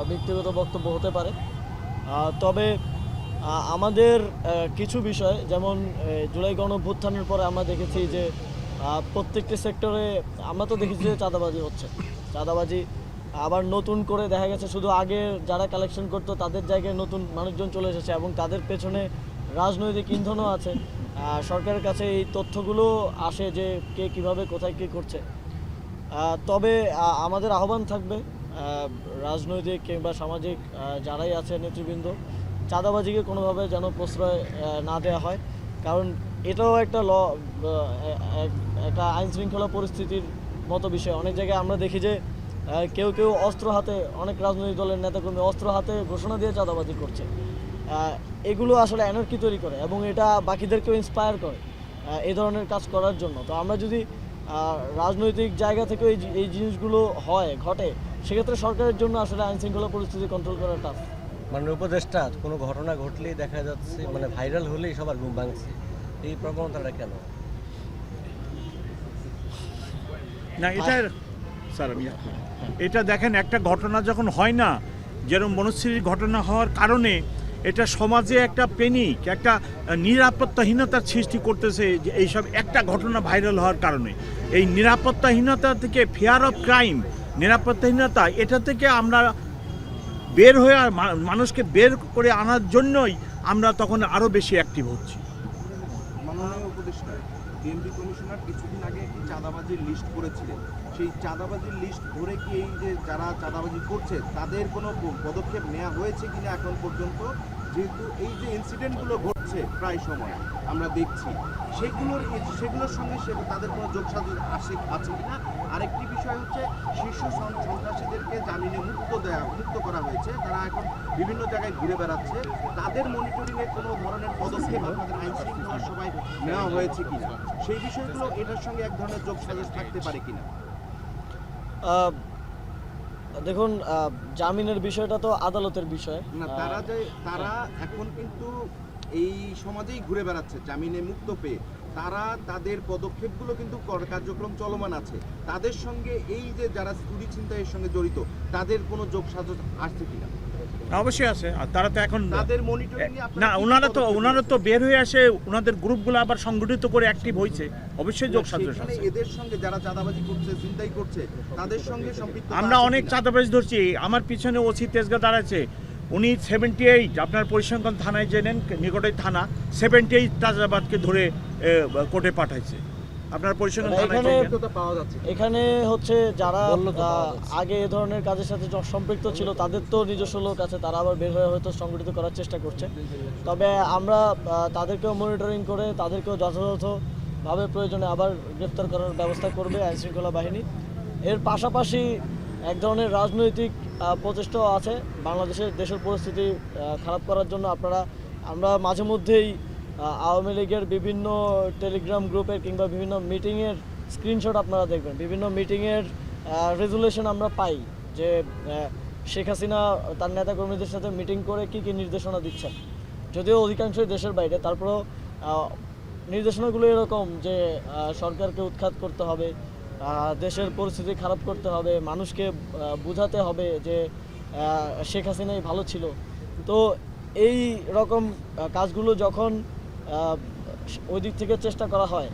ব্যক্তিগত বক্তব্য হতে পারে, তবে আমাদের কিছু বিষয় যেমন জুলাই গণঅভ্যুত্থানের পরে আমরা দেখেছি যে প্রত্যেকটি সেক্টরে আমরা তো দেখেছি যে চাঁদাবাজি হচ্ছে। চাঁদাবাজি আবার নতুন করে দেখা গেছে শুধু আগে যারা কালেকশন করতো তাদের জায়গায় নতুন মানুষজন চলে এসেছে এবং তাদের পেছনে রাজনৈতিক ইন্ধনও আছে। সরকারের কাছে এই তথ্যগুলো আসে যে কে কীভাবে কোথায় কী করছে। তবে আমাদের আহ্বান থাকবে রাজনৈতিক কিংবা সামাজিক যারাই আছে নেতৃবৃন্দ, চাঁদাবাজিকে কোনোভাবে যেন প্রশ্রয় না দেওয়া হয়, কারণ এটাও একটা একটা আইন শৃঙ্খলা পরিস্থিতির মতো বিষয়। অনেক জায়গায় আমরা দেখি যে কেউ অস্ত্র হাতে, অনেক রাজনৈতিক দলের নেতাকর্মী অস্ত্র হাতে ঘোষণা দিয়ে চাঁদাবাজি করছে। এগুলো আসলে অ্যানার্কি তৈরি করে এবং এটা বাকিদেরকেও ইন্সপায়ার করে এই ধরনের কাজ করার জন্য। তো আমরা যদি রাজনৈতিক জায়গা থেকে এই জিনিসগুলো ঘটে, সেক্ষেত্রে সরকারের জন্য আসলে আইন শৃঙ্খলা পরিস্থিতি কন্ট্রোল করা টাফ। মাননীয় উপদেষ্টা, কোনো ঘটনা ঘটলেই দেখা যাচ্ছে মানে ভাইরাল হলেই সবার ঘুম ভাঙছে, এই প্রবণতাটা কেন? না, এটা দেখেন, একটা ঘটনা যখন হয় না, যেরকম বনশ্রীর ঘটনা হওয়ার কারণে এটা সমাজে একটা প্যানিক, একটা নিরাপত্তাহীনতার সৃষ্টি করতেছে। যে এইসব একটা ঘটনা ভাইরাল হওয়ার কারণে এই নিরাপত্তাহীনতা থেকে, ফিয়ার অফ ক্রাইম, নিরাপত্তাহীনতা, এটা থেকে আমরা বের হয়ে মানুষকে বের করে আনার জন্যই আমরা তখন আরও বেশি অ্যাক্টিভ হচ্ছি। মাননীয় উপদেষ্টা, ডিএমপি কমিশনার কিছুদিন আগে একটি চাঁদাবাজির লিস্ট করেছিলেন। সেই চাঁদাবাজির লিস্ট ধরে কি এই যে যারা চাঁদাবাজি করছে তাদের কোনো পদক্ষেপ নেওয়া হয়েছে কিনা এখন পর্যন্ত? যেহেতু এই যে ইনসিডেন্টগুলো ঘটছে প্রায় সময় আমরা দেখছি, সেগুলোর সঙ্গে তাদের কোনো যোগসাজশ আছে কিনা? আরেকটি বিষয় হচ্ছে শীর্ষ সন্ত্রাসীদেরকে জামিনে মুক্ত করা হয়েছে, তারা এখন বিভিন্ন জায়গায় ঘুরে বেড়াচ্ছে। তাদের মনিটরিংয়ের কোনো ধরনের পদক্ষেপ আপনাদের আইন শৃঙ্খলার সবাই নেওয়া হয়েছে কিনা? সেই বিষয়গুলো এটার সঙ্গে এক ধরনের যোগসাজশ থাকতে পারে কিনা? দেখুন, জামিনের বিষয়টা তো আদালতের বিষয় না। তারা এখন কিন্তু এই সমাজেই ঘুরে বেড়াচ্ছে জামিনে মুক্ত পেয়ে। তাদের পদক্ষেপগুলো কিন্তু কার্যক্রম চলমান আছে। তাদের সঙ্গে এই যে যারা চুরি ছিনতাইয়ের সঙ্গে জড়িত, তাদের কোনো যোগসাজশ আসছে কিনা? অবশ্যই আছে, আর তারা তো এখন তাদের মনিটরিং না, ওনারা তো বের হয়ে আসে, ওনাদের গ্রুপগুলো আবার সংগঠিত করে অ্যাক্টিভ হয়েছে, অবশ্যই যোগ সাজস আছে। এদের সঙ্গে যারা চাঁদাবাজি করছে, ছিনতাই করছে, তাদের সঙ্গে সম্পৃক্ত আমরা অনেক চাঁদাবাজি ধরছি। আমার পিছনে ওসি তেজগা দাঁড়াচ্ছে, উনি 78 আপনার পরিসংখ্যান থানায় জেনেন, নিকটেই থানা 78 চাঁদাবাজকে ধরে কোর্টে পাঠাইছে। আপনার পরিসংখ্যান এখানে হচ্ছে যারা আগে এ ধরনের কাজের সাথে সম্পৃক্ত ছিল তাদের তো নিজস্ব লোক আছে, তারা আবার বের হয়ে হয়তো সংগঠিত করার চেষ্টা করছে। তবে আমরা তাদেরকেও মনিটরিং করে তাদেরকেও যথাযথভাবে প্রয়োজনে আবার গ্রেফতার করার ব্যবস্থা করবে আইনশৃঙ্খলা বাহিনী। এর পাশাপাশি এক ধরনের রাজনৈতিক প্রচেষ্টাও আছে বাংলাদেশের দেশের পরিস্থিতি খারাপ করার জন্য। আমরা মাঝে মধ্যেই আওয়ামী লীগের বিভিন্ন টেলিগ্রাম গ্রুপের কিংবা বিভিন্ন মিটিংয়ের স্ক্রিনশট আপনারা দেখবেন, বিভিন্ন মিটিংয়ের রেজুলেশন আমরা পাই যে শেখ হাসিনা তার নেতাকর্মীদের সাথে মিটিং করে কি কি নির্দেশনা দিচ্ছেন। যদিও অধিকাংশই দেশের বাইরে, তারপরেও নির্দেশনাগুলো এরকম যে সরকারকে উৎখাত করতে হবে, দেশের পরিস্থিতি খারাপ করতে হবে, মানুষকে বোঝাতে হবে যে শেখ হাসিনাই ভালো ছিল। তো এই রকম কাজগুলো যখন ওই দিক থেকে চেষ্টা করা হয়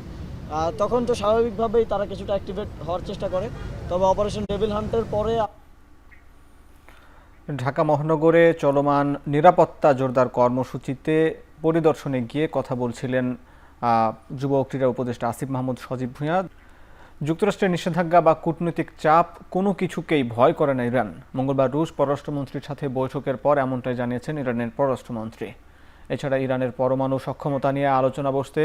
তখন তো স্বাভাবিকভাবেই তারা কিছুটা অ্যাক্টিভেট হওয়ার চেষ্টা করে। তবে অপারেশন ডেভিল হান্টের পরে ঢাকা মহানগরে চলমান নিরাপত্তা জোরদার কর্মসূচিতে পরিদর্শনে গিয়ে কথা বলছিলেন যুব ও ক্রীড়া উপদেষ্টা আসিফ মাহমুদ সজীব ভূঁইয়া। যুক্তরাষ্ট্রের নিষেধাজ্ঞা বা কূটনৈতিক চাপ কোনো কিছুকেই ভয় করে না ইরান। মঙ্গলবার রুশ পররাষ্ট্রমন্ত্রীর সাথে বৈঠকের পর এমনটাই জানিয়েছেন ইরানের পররাষ্ট্রমন্ত্রী। এছাড়া ইরানের পরমাণু সক্ষমতা নিয়ে আলোচনা বসতে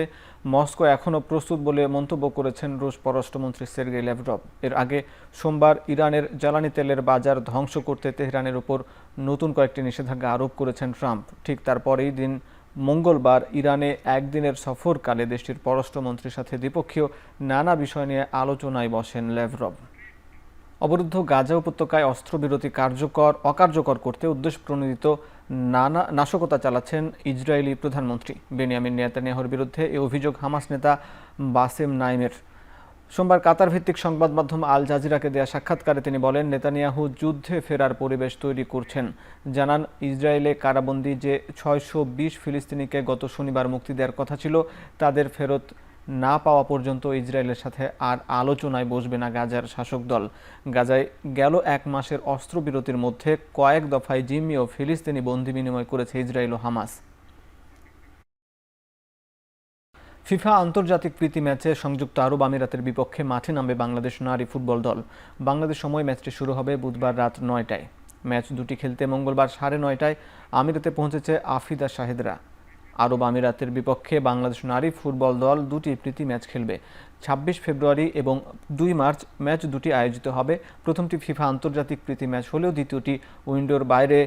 মস্কো এখনও প্রস্তুত বলে মন্তব্য করেছেন রুশ পররাষ্ট্রমন্ত্রী সের্গেই ল্যাভরভ। এর আগে সোমবার ইরানের জ্বালানি তেলের বাজার ধ্বংস করতে তেহরানের উপর নতুন কয়েকটি নিষেধাজ্ঞা আরোপ করেছেন ট্রাম্প। ঠিক তারপরেই দিন মঙ্গলবার ইরানে একদিনের সফরকালে দেশটির পররাষ্ট্রমন্ত্রীর সাথে দ্বিপক্ষীয় নানা বিষয় নিয়ে আলোচনায় বসেন ল্যাভরভ। অবরুদ্ধ গাজা উপত্যকায় অস্ত্রবিরতি অকার্যকর করতে উদ্দেশ্যপ্রণোদিত নাশকতা চালাচ্ছেন ইসরায়েলি প্রধানমন্ত্রী বেনিয়ামিন নেতানিয়াহুর বিরুদ্ধে এই অভিযোগ হামাস নেতা বাসেম নাইমের। সোমবার কাতার ভিত্তিক সংবাদ মাধ্যম আল জাজিরাকে দেয়া সাক্ষাৎকারে তিনি বলেন, নেতানিয়াহু যুদ্ধে ফেরার পরিবেশ তৈরি করছেন। জানান, ইসরায়েলে কারাবন্দী যে 620 ফিলিস্তিনিকে গত শনিবার মুক্তি দেওয়ার কথা ছিল, তাদের ফেরত না পাওয়া পর্যন্ত ইসরায়েলের সাথে আর আলোচনায় বসবে না গাজার শাসক দল। গাজায় গেল এক মাসের অস্ত্রবিরতির মধ্যে কয়েক দফায় জিম্মি ও ফিলিস্তিনি বন্দি বিনিময় করেছে ইসরায়েল ও হামাস। ফিফা আন্তর্জাতিক প্রীতি ম্যাচে সংযুক্ত আরব আমিরাতের বিপক্ষে মাঠে নামবে বাংলাদেশ নারী ফুটবল দল। বাংলাদেশ সময় ম্যাচটি শুরু হবে বুধবার রাত 9টায়। ম্যাচ দুটি খেলতে মঙ্গলবার 9:30টায় আমিরাতে পৌঁছেছে আফিদা শাহেদরা। আরব আমিরাতের বিপক্ষে বাংলাদেশ নারী ফুটবল দল দুটি প্রীতি ম্যাচ খেলবে। 26 ফেব্রুয়ারি এবং 2 মার্চ ম্যাচ দুটি আয়োজিত হবে। প্রথমটি ফিফা আন্তর্জাতিক প্রীতি ম্যাচ হলেও দ্বিতীয়টি উইন্ডোর বাইরে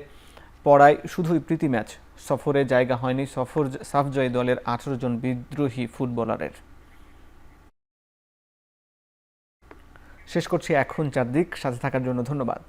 পড়ায় শুধুই প্রীতি ম্যাচ। সফরে জায়গা হয়নি সাফজয়ী দলের 18 জন বিদ্রোহী ফুটবলারের। শেষ করছি এখন চারদিক। সাথে থাকার জন্য ধন্যবাদ।